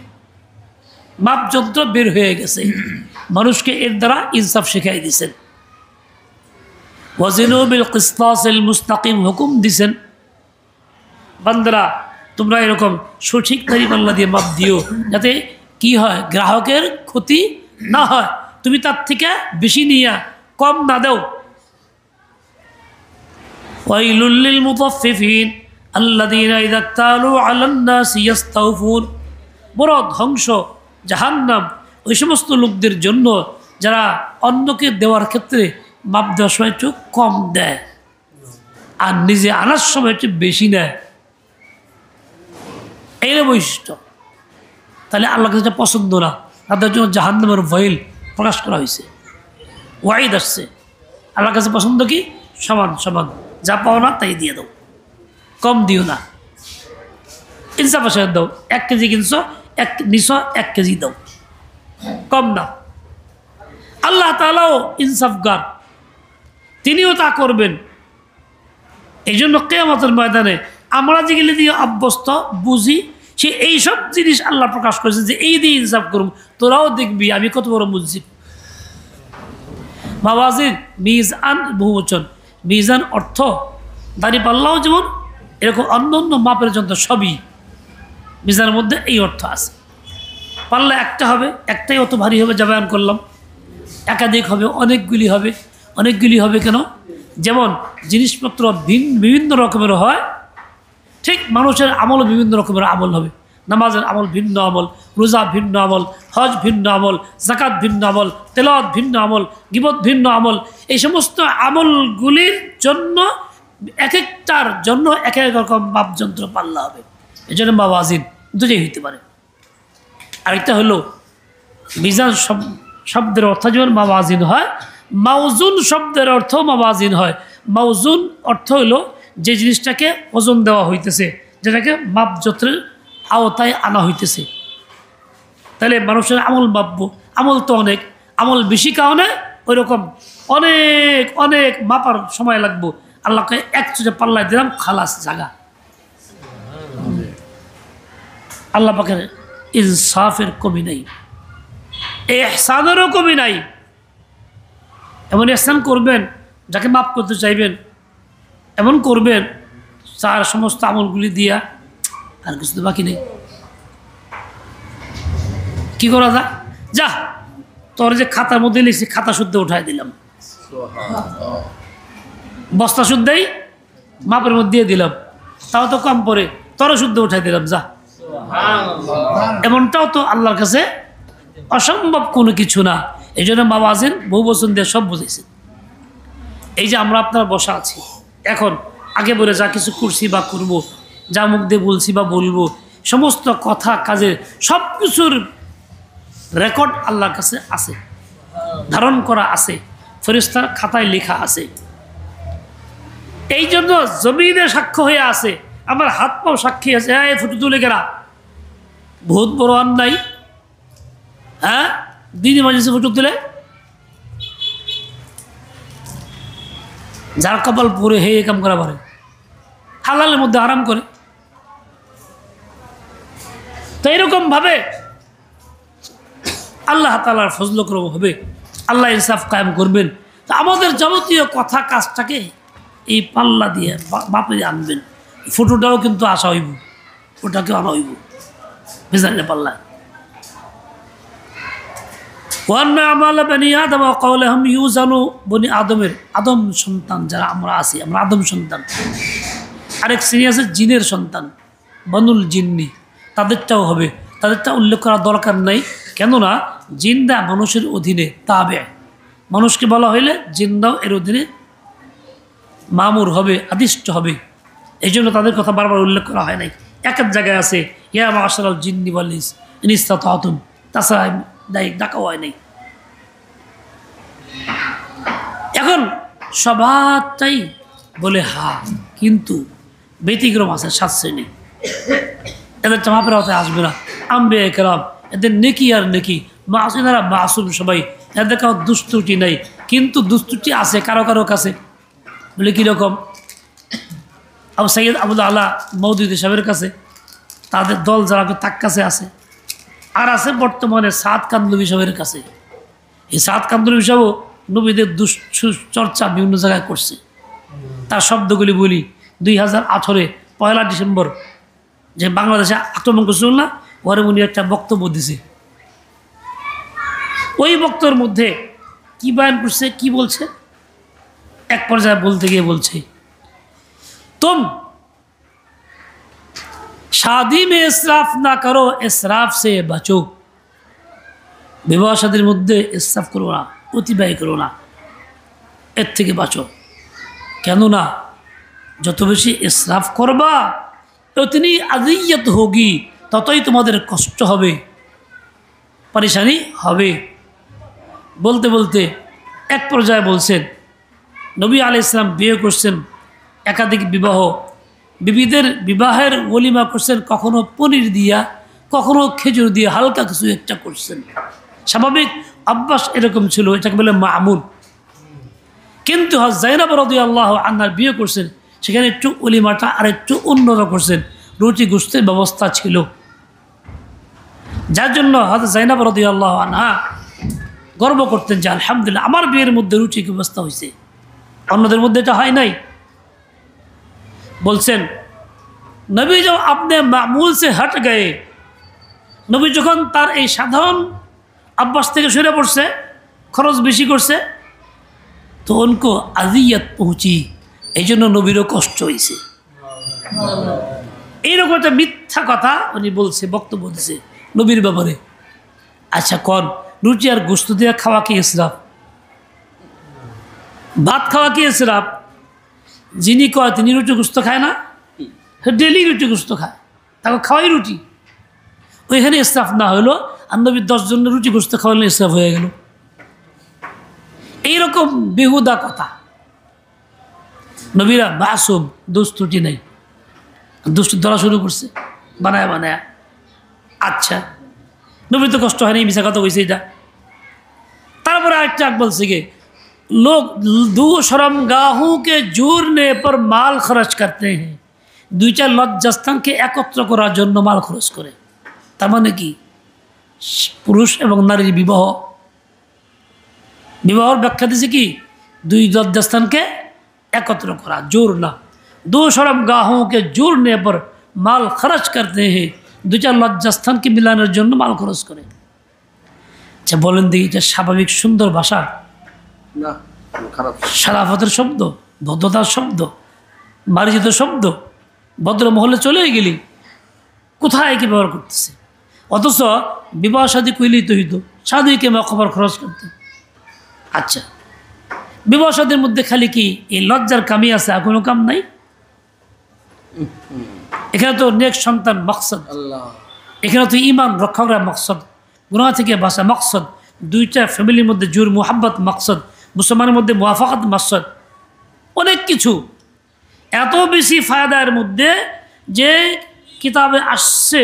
মাপযন্ত্র বের হয়ে গেছে, মানুষকে এর দ্বারা ইনসাফ শিখাই দিয়েছেন। ওয়াজিনু বিল কিসতাসিল মুস্তাকিম হুকুম দিছেন, বান্দারা তোমরা এরকম সঠিক পরিমাণ দিয়ে মাপ দিও, যাতে কি হয় গ্রাহকের ক্ষতি না হয়, তুমি তার থেকে বেশি নিয়ে কম না দাও। ওয়াইলুল লিল মুতাফফিফিন আল্লাযীনা ইযা তালু আলান নাসি ইস্তাওফুন। বড় ধ্বংস জাহান্নাম ওই সমস্ত লোকদের জন্য যারা অন্যকে দেওয়ার ক্ষেত্রে মাপ দেওয়ার সময় একটু কম দেয় আর নিজে আনার সময় একটু বেশি নেয়, এই বৈশিষ্ট্য। তাহলে আল্লাহ কাছে পছন্দ না, তাদের জন্য জাহান্নামের ভয়েল প্রকাশ করা হয়েছে, ওয়াইদ আসছে। আল্লাহর কাছে পছন্দ কি? সমান সমান, যা পাও না তাই দিয়ে দাও, কম দিও না। ইনসাফ সাথে দাও, 1 কেজি কিনছো, 1 কেজি দাও, কম না। আল্লাহ তাআলাও ইনসাফগার, তিনিও তা করবেন। এই জন্য কিয়ামতের ময়দানে আমরা যেগুলি দিয়ে অভ্যস্ত বুঝি, সে এইসব জিনিস আল্লাহ প্রকাশ করেছে যে এই দিয়ে ইনসাফ করুন, তোরাও দেখবি আমি কত বড় মুনসিফ। মাওয়াজিন, মিজান বহুবচন, মিজান অর্থ দাড়ি পাল্লাও যেমন, এরকম অন্য অন্য মাপের জন্য সবই মিজানের মধ্যে এই অর্থ আছে। পাল্লা একটা হবে, একটাই অত ভারী হবে যা বয়ান করলাম, একাধিক হবে, অনেকগুলি হবে। অনেকগুলি হবে কেন? যেমন জিনিসপত্র বিভিন্ন রকমের হয়, ঠিক মানুষের আমলও বিভিন্ন রকমের আমল হবে। নামাজের আমল ভিন্ন আমল, রোজা ভিন্ন আমল, হজ ভিন্ন আমল, যাকাত ভিন্ন আমল, তেলাওয়াত ভিন্ন আমল, গীবত ভিন্ন আমল। এই সমস্ত আমলগুলির জন্য এক একটার জন্য এক এক রকম মাপযন্ত্র পাল্লা হবে। এই জন্য মাওয়াজিন দুটোই হইতে পারে। আরেকটা হলো মিজান শব্দের অর্থ যেমন মাওয়াজিন হয়, মাউজুন শব্দের অর্থ মাওয়াজিন হয়। মাউজুন অর্থ হলো যে জিনিসটাকে ওজন দেওয়া হইতেছে, যেটাকে মাপযন্ত্রের আওতায় আনা হইতেছে। তাহলে মানুষের আমল মাপবো, আমল তো অনেক, আমল বেশি কারণে ওই রকম অনেক অনেক মাপার সময় লাগবো। আল্লাহকে এক চুটে পাল্লায় দিলাম, খালাস জায়গা। আল্লাহ পাকের ইনসাফের কমি নাই, ইহসানেরও কমি নাই। এমন ইহসান করবেন, যাকে মাফ করতে চাইবেন এমন করবেন, তার সমস্ত আমলগুলি দিয়া আর কিছু তো বাকি নেই। কি করা যায়? যা তোর যে খাতার মধ্যে লিখছি, খাতা শুদ্ধ উঠাই দিলাম, বস্তা শুদ্ধই মাপের মধ্যে দিয়ে দিলাম, তাও তো কম পরে, তোর শুদ্ধ উঠাই দিলাম, যা। এমনটাও তো আল্লাহর কাছে অসম্ভব কোনো কিছু না। এই জন্য মাওয়াজিন বহু বচন দিয়ে সব বুঝেছেন। এই যে আমরা আপনারা বসা আছি এখন, আগে বলে যা কিছু করছি বা করব, যা মুখ দিয়ে বলছি বা বলবো, সমস্ত কথা কাজের সব কিছুর রেকর্ড আল্লাহর কাছে আছে, ধারণ করা আছে, ফেরেশতার খাতায় লেখা আছে। এই জন্য জমিনে সাক্ষ্য হয়ে আছে, আমার হাত পাও সাক্ষী আছে। হ্যাঁ, এই ফটো তুলে গেলা, বহুত বড় অন্যায়। হ্যাঁ, দিদি মাঝে ফটো তুলে, যার কপাল পরে হে কাম করা পারে, হালালের মধ্যে আরাম করে। তো এরকম ভাবে আল্লাহ তাআলার ফজল করম হবে। আল্লাহ ইনসাফ কায়েম করবেন। তো আমাদের যাবতীয় কথা কাজটাকে এই পাল্লা দিয়ে মাপে আনবেন। ফটোটাও কিন্তু আসা হইব, ওটাকে আনা হইব মিজানের পাল্লা। ওয়ান্না আমাল বনি আদম কাওলাহুম ইউজানু, বনি আদমের, আদম সন্তান যারা আমরা আছি, আমরা আদম সন্তান। আরেক শ্রেণী আছে জিনের সন্তান, বনুল জিন্নি, তাদেরটাও হবে। তাদেরটা উল্লেখ করার দরকার নাই, কেননা জিন্দা মানুষের অধীনে তাবে, মানুষকে বলা হইলে জিন্দাও এর অধীনে মামুর হবে, আদিষ্ট হবে। এই জন্য তাদের কথা বারবার উল্লেখ করা হয় নাই। এক এক জায়গায় আছে ইয়া মাশারাল জিন্নি ওয়াল ইনস ইন ইসতাতাতুম, তাছাড়া ডাকা হয় নাই। এখন সবাই বলে হা, কিন্তু ব্যতিক্রম আছে 7 শ্রেণী। এদের চামাপের আওতায় আসবে না। আম্বে একরাম, এদের নেকি আর নেকি, এনারা মাসুম সবাই, এদের কারো দুস্তুটি নেই, কিন্তু দুস্তুটি আছে কারো কারো কাছে। বলে কীরকম? আবু সাইয়দ আবুল আলা মওদুদি সাহেবের কাছে, তাদের দল যারা তার কাছে আছে। আর আছে বর্তমানে সাদ কান্দলবি সাহেবের কাছে। এই সাদ কান্দলবি সাহেবও নবীদের দুশ্চর্চা বিভিন্ন জায়গায় করছে। তার শব্দগুলি বলি, 2018 1 ডিসেম্বর যে বাংলাদেশে আক্রমণ করছিল না, ওরে উনি একটা বক্তব্য দিছে। ওই বক্তব্যের মধ্যে কি বয়ান করছে, কি বলছে, এক পর্যায়ে বলতে গিয়ে বলছে, तुम शादी में इसराफ ना करो, इसराफ से बचो। বিবাহ শাদীর মধ্যে ইসরাফ করো না, অতিবাহী করো না, এর থেকে বাঁচো। কেননা যত বেশি ইসরাফ করবা উতনি আযিয়ত হোগি, ততই তোমাদের কষ্ট হবে, পরেশানি হবে। বলতে বলতে এক পর্যায়ে বলছেন, নবী আলাইহিস সালাম বিয়ে করছেন, একাধিক বিবাহ, বিবিদের বিবাহের ওলিমা করছেন, কখনো পনির দিয়া, কখনো খেজুর দিয়ে, হালকা কিছু একটা করছেন। স্বাভাবিক অভ্যাস এরকম ছিল, এটাকে বলে মামুল। কিন্তু হযরত যায়েনব রাদিয়াল্লাহু আনহার বিয়ে করছেন, সেখানে একটু ওলিমাটা আর একটু উন্নত করছেন, রুটি গোশতের ব্যবস্থা ছিল। যার জন্য হযরত যায়েনব রাদিয়াল্লাহু আনহা গর্ব করতেন যে আলহামদুলিল্লাহ আমার বিয়ের মধ্যে রুটি ব্যবস্থা হয়েছে, অন্যদের মধ্যে এটা হয় নাই। বলছেন নবী যখন আপনি মামুল সে হট গয়ে, নবী যখন তার এই সাধারণ অভ্যাস থেকে সরে পড়ছে, খরচ বেশি করছে, তো উनको আযিয়ত পৌঁছি, এই জন্য নবীরও কষ্ট হয়েছে। এইরকম একটা মিথ্যা কথা উনি বলছে, বক্তব্য দিছে নবীর ব্যাপারে। আচ্ছা কন, রুটি আর গোশত দিয়ে খাওয়া কি ইসরাফ? ভাত খাওয়া কি ইসরাফ? যিনি কয় তিনি রুটি গোশত খায় না, ডেলি রুটি গোশত খায়, তাকে খাওয়াই রুটি, ওইখানে ইসরাফ না হলো। আর নবী 10 জনের রুটি গোশত খাওয়ালে ইসরাফ হয়ে গেল। এইরকম বেহুদা কথা। নবীরা মাসুম, দোষ ত্রুটি নেই, দুষ্টি ধরা শুরু করছে বানায় বানায়। আচ্ছা নবী তো কষ্ট হয়নি, মিশা কথা কইছে এটা। তারপরে আরেকটা বলছে কি, लोग दो शर्मगाहों के जुड़ने पर माल खर्च करते हैं, দুইটা লজ্জাস্থানকে একত্র করার জন্য মাল খরচ করে। তার মানে কি, পুরুষ এবং নারীর বিবাহ, বিবাহর ব্যাখ্যা দিয়েছে কি, দুই লজ্জাস্থানকে একত্র করা, জোর না। दो शर्मगाहों के जुड़ने पर माल खर्च करते हैं, দুইটা লজ্জাস্থানকে মিলানোর জন্য মাল খরচ করে। আচ্ছা বলেন দেখি, এটা স্বাভাবিক সুন্দর ভাষা না, সারাফতের শব্দ, ভদ্রতার শব্দ, মার্জিত শব্দ, ভদ্র মহলে চলে গেলি, কোথায় কি ব্যবহার করতেছে? অথচ বিবাহ শাদী কইলেই তো হইতো, শাদীকে খবর খরচ করতে। আচ্ছা বিবাহ শাদীর মধ্যে খালি কি এই লজ্জার কামি আছে, আর কোনো কাম নাই? এখানে তো নেক সন্তান মকসদ, এখানে তো ইমান রক্ষা করা মকসদ, গুনাহ থেকে বাঁচা মকসদ, দুইটা ফ্যামিলির মধ্যে জোর মুহাব্বত মকসদ, মুসলমানের মধ্যে মুওয়াফাকাত মকসদ, অনেক কিছু। এত বেশি ফায়দার মধ্যে যে কিতাবে আসছে,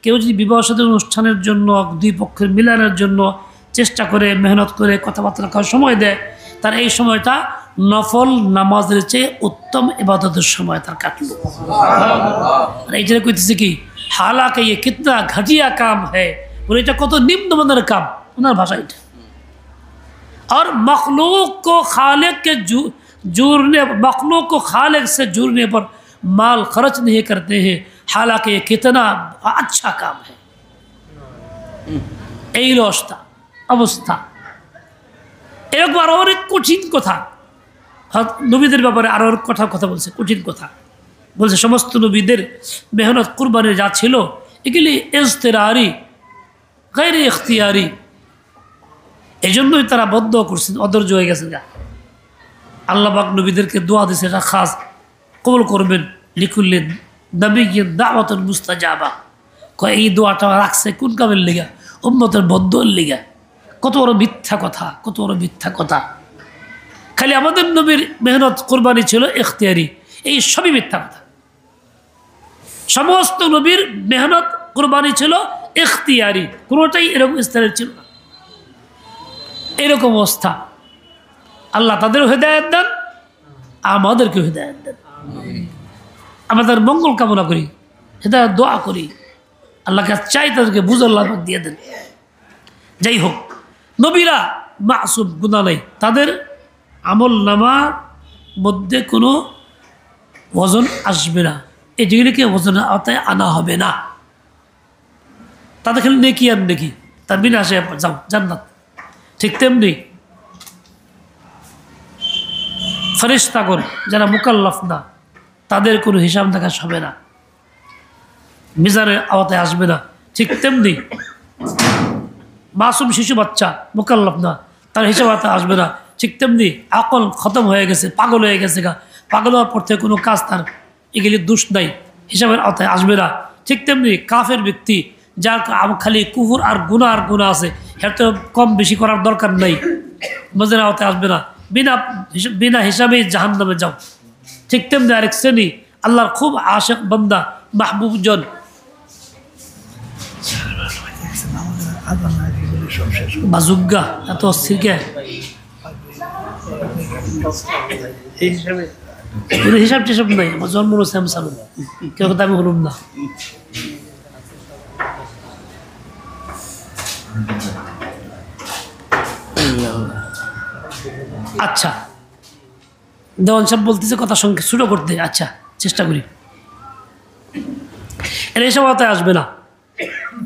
কেউ যদি বিবাহ সাথী অনুষ্ঠানের জন্য, দুই পক্ষের মিলানোর জন্য চেষ্টা করে, মেহনত করে, কথাবার্তা রাখার সময় দেয়, তার এই সময়টা নফল নামাজের চেয়ে উত্তম ইবাদতের সময় তার কাটল। আর এই জন্য কইতেছে কি, হালাকে ये कितना घटिया काम है, বলে এটা কত নিম্নমানের কাম, ওনার ভাষা এটা। और मखलूक को खालिक के जुड़ने, मखलूक को खालिक से जुड़ने पर माल खर्च नहीं करते हैं, हालांकि ये कितना अच्छा काम है। এই অবস্থা। একবার অনেক কঠিন কথা নবীদের ব্যাপারে আরো কথা বলছে, কঠিন কথা বলছে। সমস্ত নবীদের মেহনত কুরবানি যা ছিল এগুলি ইজতিরারি গায়রে ইখতিয়ারি, এই জন্যই তারা বদ্ধ করছেন, অধৈর্য হয়ে গেছে। আল্লাহ পাক নবীদেরকে দোয়া দিয়েছে, এটা খাস কবুল করবেন। লিকুল্লিন নবিয়্যিন দাওয়াতুন মুস্তাজাবা, এই দোয়াটা রাখছে কোন কামের লিগা? উম্মতের বদ্ধর লিগা। কত বড় মিথ্যা কথা, কত বড় মিথ্যা কথা। খালি আমাদের নবীর মেহনত কোরবানি ছিল ইখতিয়ারি, এই সবই মিথ্যা কথা। সমস্ত নবীর মেহনত কোরবানি ছিল ইখতিয়ারি, কোনোটাই এরকম ইখতিয়ারি ছিল না। এরকম অবস্থা। আল্লাহ তাদেরও হেদায়েত দেন, আমাদেরকেও হেদায়েত দেন। আমাদের মঙ্গল কামনা করি, হেদায়েত দোয়া করি, আল্লাহকে চাই তাদেরকে বুঝ আল্লাহ দিয়ে দেন। যাই হোক, নবীরা মাসুম, গুনাহ নাই, তাদের আমল নামার মধ্যে কোনো ওজন আসবে না, এই যেগুলিকে ওজনের আওতায় আনা হবে না। তাদের খালি নেকি আর নেকি, তার বিনা আসে যাও জান্নাত। ঠিক তেমনি ফেরেশতাগণ যারা মুকাল্লাফ না, তাদের কোনো হিসাব নিকাশ হবে না, মিজানের আওতায় আসবে না। ঠিক তেমনি মাসুম শিশু বাচ্চা মুকাল্লাফ না, তার হিসাব আওতায় আসবে না। ঠিক তেমনি আকল খতম হয়ে গেছে, পাগল হয়ে গেছে, পাগল হওয়ার পর থেকে কোনো কাজ তার এগুলি দোষ নাই, হিসাবের আওতায় আসবে না। ঠিক তেমনি কাফের ব্যক্তি যার খালি কুফর আর গুনাহ আছে, এর তো কম বেশি করার দরকার নাই, মজার আওতায় আসবে না, বিনা হিসাবেই জাহান্নামে যাও। ঠিক তেমনি আরেক শ্রেণী আল্লাহর খুব আশেক বান্দা মাহবুব জন, বাজুগ্গা এত অস্থিরকে হিসাব টিসাব নাই, আমার জন্ম স্যামসাম কেউ কথা আমি হলুম না। আচ্ছা, দেওয়ান সাহেব বলতেছে কথা সঙ্গে ছোটো করতে, আচ্ছা চেষ্টা করি। এর এসব আওতায় আসবে না,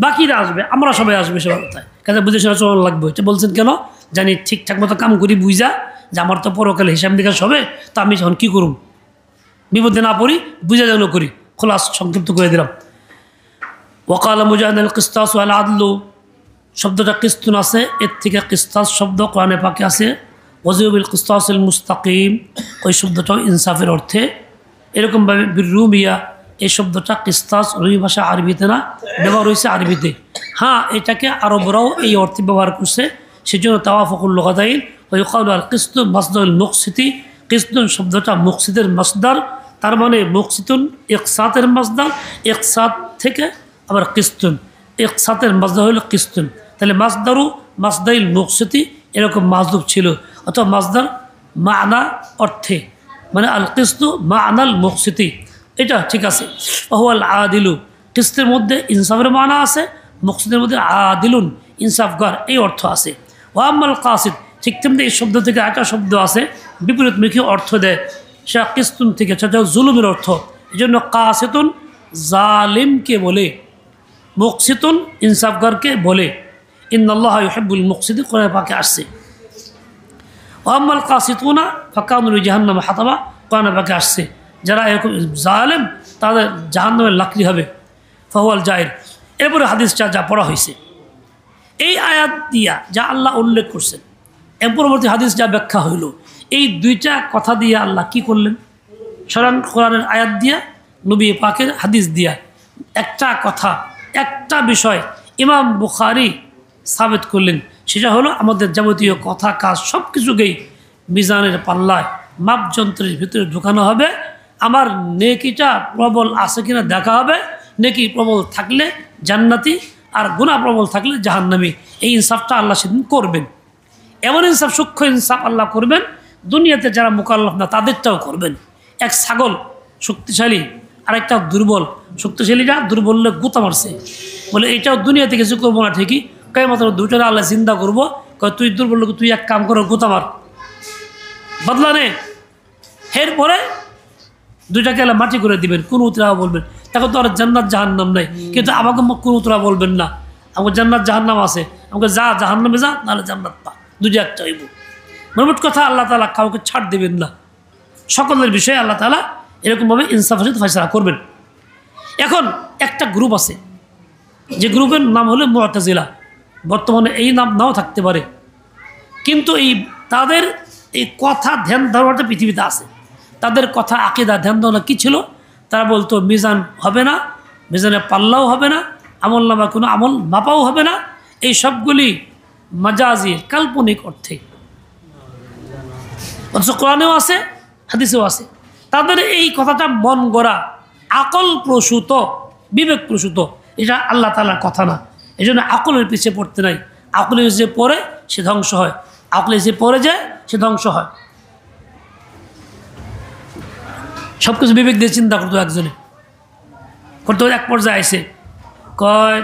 বাকিরা আসবে, আমরা সবাই আসবে সব আওতায়। কাজে বুঝে শোনা চলন লাগবে। এটা বলছেন কেন? জানি ঠিকঠাক মতো কাম করি, বুঝা যে আমার তো পরকালে হিসাব নিকাশ হবে, তো আমি যখন কী করুম, বিপদে না পড়ি, বুঝা যেন করি। খোলাস সংক্ষিপ্ত করে দিলাম। ওয়াকাল মুজাহিদ আল কিস্তাস ওয়াল আদলু, শব্দটা কিস্তুন আছে, এর থেকে কিস্তাস শব্দ কোরআনে পাকে আছে। ওয়াজিবুল কিস্তাসুল মুস্তাকিম, ওই শব্দটাও ইনসাফের অর্থে। এরকমভাবে বিরুমিয়া, এই শব্দটা কিস্তাস রুমি ভাষা আরবিতে না, ব্যবহার হয়েছে আরবিতে। হ্যাঁ, এটাকে আরবরাও এই অর্থে ব্যবহার করছে, সেজন্য তাওয়াফুকুল লুগাতাইন ওয়াইকালু আল কিস্তু মাসদারুল মুকসিতি। কিস্তুন শব্দটা মুকসিদের মাসদার, তার মানে মুকসিতুন ইকসাতের মাসদার, ইকসাত থেকে আবার কিস্তুন, ইকসাতের মাসদার হলো কিস্তুন। তাহলে মাসদারু মাসদাইল মুকসিতি এরকম মাজদুব ছিল, অথবা মাসদার মানা অর্থে, মানে আল কিস্তু মানাল মুকসিতি, এটা ঠিক আছে। ওহুয়াল আদিলু, কিস্তের মধ্যে ইনসাফের মানা আছে, মুকসিদের মধ্যে আদিলুন ইনসাফগার এই অর্থ আছে। ওয়াম্মাল কাসিদ, ঠিক তেমনি এই শব্দ থেকে একটা শব্দ আছে বিপরীতমুখী অর্থ দেয়, সে কিস্তুন থেকে, সেটা জুলুমের অর্থ। এই জন্য কাসিতুন জালিমকে বলে, মুকসিতুন ইনসাফগারকে বলে। ইন্নাল্লাহা ইউহিব্বুল মুকসিদিন কোরআনে পাকে আসছে। ওয়াম্মাল কাসিতুনা ফাকানু লিজাহান্নামা হাতাবা কোরআনে পাকে আসছে। যারা এরকম জালেম তাদের জাহান্নামের লাকড়ি হবে, ফাহুয়াল জাহির। এরপরে হাদিসটা যা পড়া হয়েছে, এই আয়াত দিয়া যা আল্লাহ উল্লেখ করছেন, এর পরবর্তী হাদিস যা ব্যাখ্যা হইল, এই দুইটা কথা দিয়ে আল্লাহ কি করলেন? স্মরণ কোরআনের আয়াত দিয়া, নবী পাকের হাদিস দিয়া, একটা কথা, একটা বিষয় ইমাম বুখারী সাবেত করলেন। সেটা হলো আমাদের যাবতীয় কথা কাজ সব কিছুকেই মিজানের পাল্লায় মাপযন্ত্রের ভিতরে ঢুকানো হবে। আমার নেকিটা প্রবল আছে কিনা দেখা হবে, নেকি প্রবল থাকলে জান্নাতি আর গুনাহ প্রবল থাকলে জাহান্নামী। এই ইনসাফটা আল্লাহ সেদিন করবেন। এমন ইনসাফ, সূক্ষ্ম ইনসাফ আল্লাহ করবেন। দুনিয়াতে যারা মুকাল্লাফ না তাদেরটাও করবেন। এক ছাগল শক্তিশালী আর একটা দুর্বল, শক্তিশালীটা দুর্বললে গুতা মারছে, বলে এইটাও দুনিয়াতে কিছু করবো না, ঠিকই কিয়ামতের দুইটা আল্লাহ চিন্তা করবো, কয় তুই দুর্বল লোক, তুই এক কাম কর, গোতামার বদলা নে। এরপরে দুইটাকে এলা মাটি করে দিবেন, কোন উতরা বলবেন। তাকে তো আর জান্নাত জাহান্নাম নাই, কিন্তু আমাকে কোন উতরা বলবেন না, আমাকে জান্নাত জাহান্নাম আছে, আমাকে যা জাহান্নামে যা, নাহলে জান্নাত পা, দুইটা একটা হইব। মোট কথা আল্লাহ তাআলা কাউকে ছাড় দেবেন না, সকলের বিষয়ে আল্লাহ তাআলা এরকমভাবে ইনসাফের সাথে ফয়সালা করবেন। এখন একটা গ্রুপ আছে, যে গ্রুপের নাম হলো মুআতাজিলা। বর্তমানে এই নাম নাও থাকতে পারে, কিন্তু তাদের এই কথা ধ্যান ধারণাটা পৃথিবীতে আছে। তাদের কথা আকীদা ধ্যান ধারণা কী ছিল? তারা বলতো মিজান হবে না, মিজানে পাল্লাও হবে না, আমল নামা কোনো আমল মাপাও হবে না। এই সবগুলি মাজাজি, কাল্পনিক অর্থে, অথচ কোরআনেও আছে, হাদিসেও আছে। তাদের এই কথাটা মন গড়া, আকল প্রসূত, বিবেক প্রসূত, এটা আল্লাহ তাআলার কথা না। এই জন্য আকলের পিছিয়ে পড়তে নাই। আকলের যে পড়ে সে ধ্বংস হয়, আকলে যে পড়ে যায় সে ধ্বংস হয়। সব কিছু বিবেক দিয়ে চিন্তা করতো একজনে, করতে এক পর্যায়ে আইসে কয়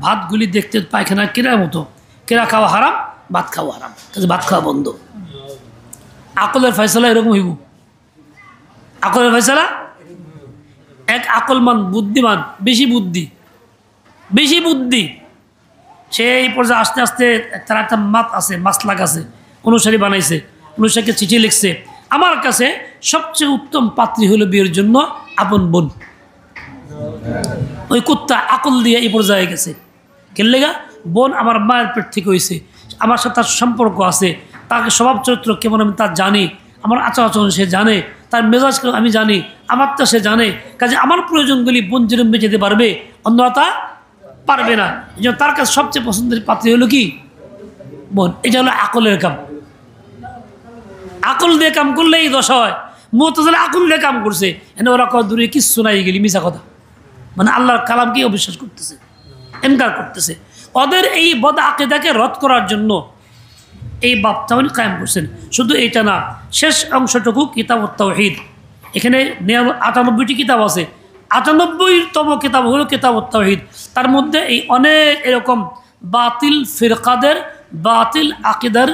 ভাতগুলি দেখতে পায়খানা কেরার মতো, কেরা খাওয়া হারাম, ভাত খাওয়া হারাম, ভাত খাওয়া বন্ধ। আকলের ফয়সালা এরকম হইব। আকলের ফয়সালা, এক আকলমান বুদ্ধিমান, বেশি বুদ্ধি, বেশি বুদ্ধি, সেই পর্যায়ে আস্তে আস্তে তার একটা মাত আছে, মাসলাক আছে, অনুসারী বানাইছে, অনুসারীকে চিঠি লিখছে, আমার কাছে সবচেয়ে উত্তম পাত্রী হলো বিয়ের জন্য আপন বোন। ওই কুত্তা আকল দিয়ে এই পর্যায়ে গেছে, কেলেগা বোন আমার মায়ের পেট থেকে হয়েছে, আমার সাথে তার সম্পর্ক আছে, তাকে স্বভাব চরিত্র কেমন আমি তা জানি, আমার আচার আচরণ সে জানে, তার মেজাজ আমি জানি, আমারটা সে জানে, কাজে আমার প্রয়োজনগুলি বোন যেরকম যেতে পারবে, অন্যরা তা পারবে না। এই জন্য তার কাছে সবচেয়ে পছন্দের পাত্রী হলো কি? বোন। এটা হলো আকলের কাম। আকল দিয়ে কাম করলে এই দশা হয়। মুতাজিলা আকল দিয়ে কাম করছে, এনে ওরা কয় দূরে কিচ্ছু নাই, গেলি মিছা কথা, মানে আল্লাহর কালামকে অবিশ্বাস করতেছে, এনকার করতেছে। ওদের এই বদ আকীদাকে রদ করার জন্য এই বাপটা উনি কায়েম করছেন। শুধু এইটা না, শেষ অংশটুকু কিতাবুত তাওহীদ, এখানে 98টি কিতাব আছে, 98তম কিতাব হলো কিতাবুত তাওহীদ। তার মধ্যে এই অনেক এরকম বাতিল ফিরকাদের বাতিল আকীদার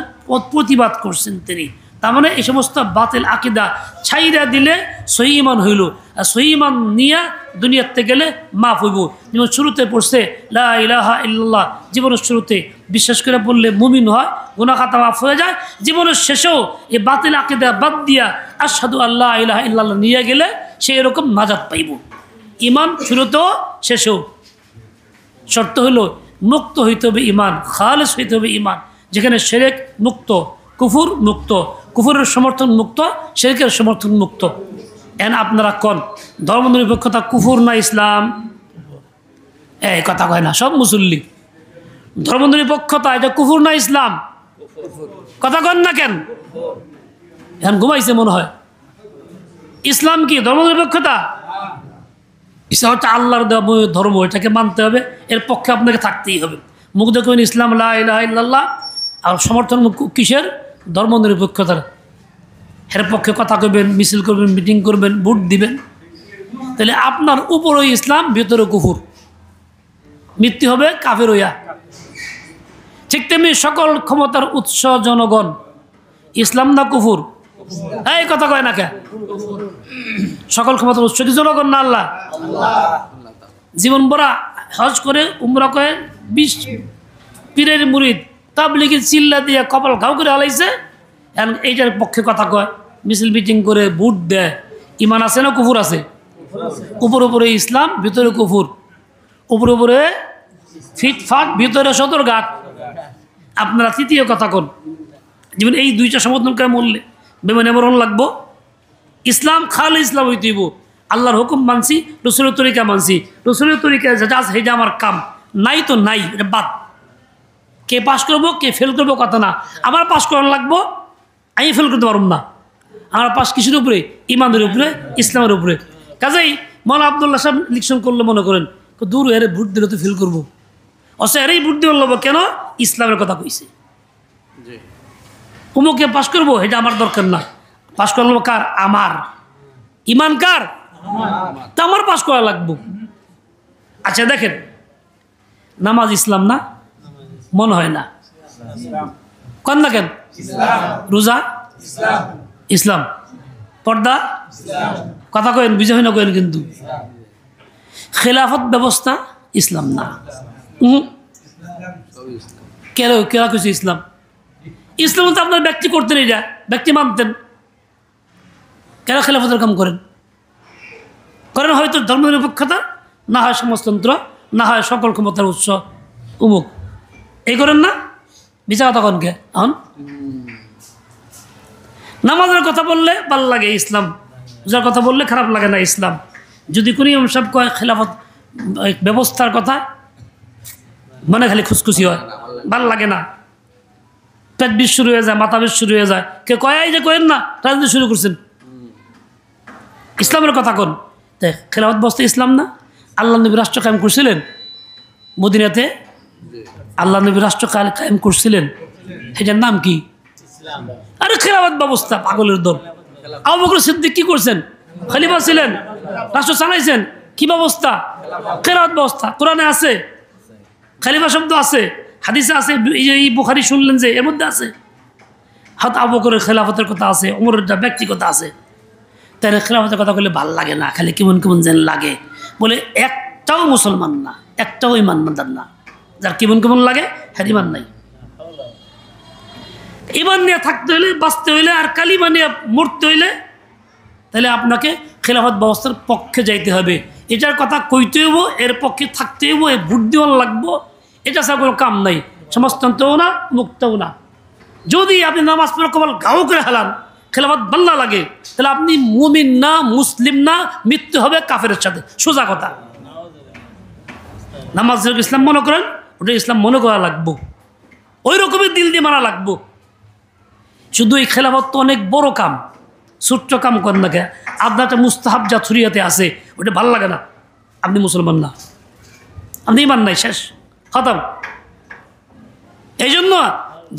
প্রতিবাদ করছেন তিনি। তার মানে এই সমস্ত বাতিল আকীদা ছাইরা দিলে সহি ঈমান হইল, আর সহি ঈমান নিয়ে দুনিয়াতে গেলে মাফ হইব। যেমন শুরুতে পড়ছে লা ইলাহা ইল্লাল্লাহ, জীবনের শুরুতে বিশ্বাস করে বললে মুমিন হয়, গুনাহ খাতা মাফ হয়ে যায়। জীবনের শেষেও এই বাতিল আকীদা বাদ দিয়া আশহাদু আল্লা ইলাহা ইল্লাল্লাহ নিয়ে গেলে সে এরকম নাজাত পাইব। ঈমান শুরুতেও শেষেও। শর্ত হলো মুক্ত হইতে হবে ঈমান, খালেস হইতে হবে ঈমান, যেখানে শিরক মুক্ত, কুফুর মুক্ত, কুফুরের সমর্থন মুক্ত, শিরকের সমর্থন মুক্ত। এন আপনারা কোন ধর্মনিরপেক্ষতা কুফুর না ইসলাম? এই কথা কয় না সব মুসল্লি। ধর্মনিরপেক্ষতা এটা কুফুর না ইসলাম? কথা কন না কেন? এখন ঘুমাইছে মনে হয়। ইসলাম কি ধর্মনিরপেক্ষতা? ইসলাম হচ্ছে আল্লাহর ধর্ম, এটাকে মানতে হবে, এর পক্ষে আপনাকে থাকতেই হবে। মুখ দেখবেন ইসলাম লা ইলাহা ইল্লাল্লাহ, আর সমর্থন কিসের? ধর্মনিরপেক্ষতার। এর পক্ষে কথা কইবেন, মিছিল করবেন, মিটিং করবেন, ভোট দিবেন, তাহলে আপনার উপরে ইসলাম, ভিতরে কুফুর, মৃত্যু হবে কাফের হইয়া। ঠিক তেমনি সকল ক্ষমতার উৎস জনগণ, ইসলাম না কুফুর? এই কথা কয় না কে? সকল ক্ষমতার উৎস কি জনগণ না আল্লাহ? জীবন ভরা হজ করে উমরা করে 20 পীরের মুরিদ তাবলীগের চিল্লা দিয়ে কপাল ঘাউ করে হালাইছে, এখন এইটার পক্ষে কথা কয়, মিছিল মিটিং করে ভোট দেয়। ইমান আছে না কুফুর আছে? উপরে উপরে ইসলাম, ভিতরে কুফুর। উপরে উপরে ফিটফাট, ভিতরে সদরঘাট। আপনারা তৃতীয় কথা কোন? যেমন এই দুইটা সমর্থন করে মরলে বেমানে মরণ লাগবো। ইসলাম খালি ইসলাম হইতেইব, আল্লাহর হুকুম মানছি, রসুলের তরিকা মানছি, রসুলের তরিকা যেটা আছে সেটা আমার কাম, নাই তো নাই, এটা বাদ। কে পাস করবো কে ফেল করবো কথা না, আমার পাস করানো লাগবো, আমি ফেল করতে পারব না। আমার পাস কিসের উপরে? ইমানের উপরে, ইসলামের উপরে। কাজেই মৌলানা আবদুল্লাহ সাহেব ইলেকশন করলে মনে করেন দূর এরে ভোট দিলে তো ফেল করবো, অথচ এরেই ভোট দিয়ে বলবো কেন? ইসলামের কথা কইছে। উমুকে পাস করবো, এটা আমার দরকার না। পাস করবো কার? আমার। ইমান কার? তা আমার পাস করা লাগবো। আচ্ছা দেখেন, নামাজ ইসলাম না? মনে হয় না। কন না কেন? রোজা ইসলাম, পর্দা কথা কেন বুঝে হয় না কেন? কিন্তু খেলাফত ব্যবস্থা ইসলাম না। কেন কেরা কিছু ইসলাম? ইসলাম তো আপনার ব্যক্তি করতেন, এটা ব্যক্তি মানতেন। কেন খেলাফতের কাম করেন? করেন হয়তো ধর্মনিরপেক্ষতা, না হয় সমাজতন্ত্র, না হয় সকল ক্ষমতার উৎস উমুক, এই করেন না? বিচার তখনকে এখন নামাজের কথা বললে ভাল লাগে ইসলাম, রোজার কথা বললে খারাপ লাগে না ইসলাম। যদি কোনো ইমাম সাহেব কয় খেলাফত ব্যবস্থার কথা, মনে খালি খুশখুশি হয়, ভাল লাগে না, পেট বিষ শুরু হয়ে যায়, মাথা বিষ শুরু হয়ে যায়। কে কয় এই যে কয়েন না রাজনীতি শুরু করছেন, ইসলামের কথা কোন? তাই খেলাফত ব্যবস্থা ইসলাম না। আল্লাহ নবী রাষ্ট্র কায়েম করছিলেন মদিনাতে, আল্লাহ নবী রাষ্ট্র কায়েম করছিলেন, এটার নাম কি? আরে খেলাফত ব্যবস্থা, পাগলের দল। আবু বকর সিদ্দিক কি করছেন? খলিফা ছিলেন, রাষ্ট্র চালাইছেন, কি ব্যবস্থা? খেলাফত ব্যবস্থা। কোরআনে আছে, খলিফা শব্দ আছে, হাদিসে আছে, এই বুখারী শুনলেন যে এর মধ্যে আছে। হাত আবু বকরের খেলাফতের কথা আছে, ওমরের ব্যক্তিগত আছে। তাই খেলাফতের কথা বললে ভাল লাগে না, খালি কেমন কেমন যেন লাগে। বলে একটাও মুসলমান না, একটাও ইমানদার না, যার কেমন কেমন লাগে হ্যাঁ ইমান নাই। ইমান নিয়ে থাকতে হইলে, বাঁচতে হইলে, আর কালিমা নিয়ে মরতে হইলে, তাহলে আপনাকে খেলাফত ব্যবস্থার পক্ষে যাইতে হবে। এটার কথা কইতে হইব, এর পক্ষে থাকতে হইব, এর ভোট দেওয়ার লাগবো, এটা ছাড়া কোনো কাম নাই। সমাজতন্ত্রও না, মুক্তও না। যদি আপনি নামাজ পড়ে কবল গাও করে হালান, খেলাফত ভাল্লা লাগে, তাহলে আপনি মুমিন না, মুসলিম না, মৃত্যু হবে কাফেরের সাথে, সোজা কথা। নামাজ ইসলাম মনে করেন, ওটা ইসলাম মনে করা লাগবো, ওই রকমের দিল দিয়ে মানা লাগবো। শুধু এই খেলাফত তো অনেক বড় কাম, ছোট্ট কাম করেন না কে? আপনার একটা মুস্তাহাব যা ছুরিয়াতে আছে, ওটা ভালো লাগে না, আপনি মুসলমান না, আপনি ইমান নাই, শেষ খতম। এই জন্য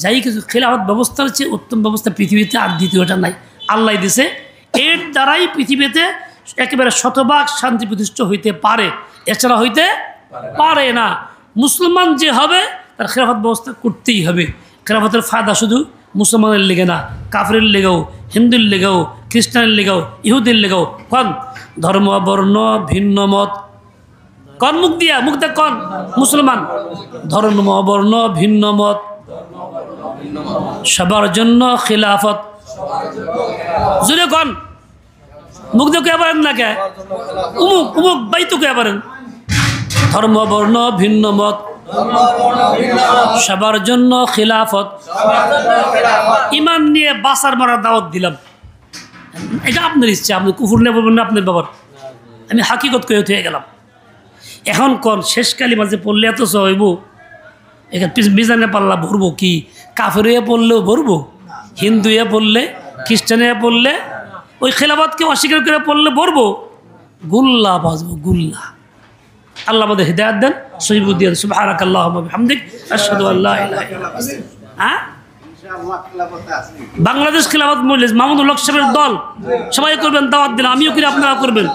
যাই কিছু খেলাফত ব্যবস্থার চেয়ে উত্তম ব্যবস্থা পৃথিবীতে আর দ্বিতীয়টা নাই, আল্লাহ দিছে। এর দ্বারাই পৃথিবীতে একেবারে শতভাগ শান্তি প্রতিষ্ঠা হইতে পারে, এছাড়া হইতে পারে না। মুসলমান যে হবে তার খেলাফত ব্যবস্থা করতেই হবে। খেলাফতের ফায়দা শুধু মুসলমানের লেগে না, কাফেরের লেগেও, হিন্দুর লেগেও, খ্রিস্টানের লেগেও, ইহুদির লেগেও। কন ধর্ম বর্ণ ভিন্ন মত, কন মুখ দিয়া, মুখ দেখ কন মুসলমান। ধর্ম বর্ণ ভিন্ন মত সবার জন্য খিলাফত, জুড়ে কন মুখ দিয়ে কে পারেন না কে? উমুক উমুক বাইতু কে পারেন? ধর্ম বর্ণ ভিন্ন মত সবার জন্য খিলাফত। ইমান নিয়ে বাসার মারার দাওয়াত দিলাম, এটা আপনার ইচ্ছা, আপনি কুফর নিয়ে বলবেন না, আপনার বাবার। আমি হাকিকত করে হয়ে গেলাম। এখন কোন শেষ কালিমা যে পড়লে এত হইব, এখানে মিজানে পাল্লা ভরবো কি? কাফের হয়ে পড়লেও ভরবো, হিন্দু হয়ে পড়লে, খ্রিস্টান হয়ে পড়লে, ওই খেলাফতকে অস্বীকার করে পড়লে ভরবো, গুল্লা বাজবো গুল্লা। আল্লাহ আমাদের হিদায়াত দেন, সহিহ বুদ্ধি দেন। সুবহানাকাল্লাহুম্মা ওয়া বিহামদিক, আশহাদু আল্লা ইলাহা ইল্লা আনতা। হ্যাঁ, বাংলাদেশ খেলাফত মজলিস মাহমুদুল হক সাহেবের দল সবাই করবেন, দাওয়াত দিন, আমিও করি, আপনারা করবেন।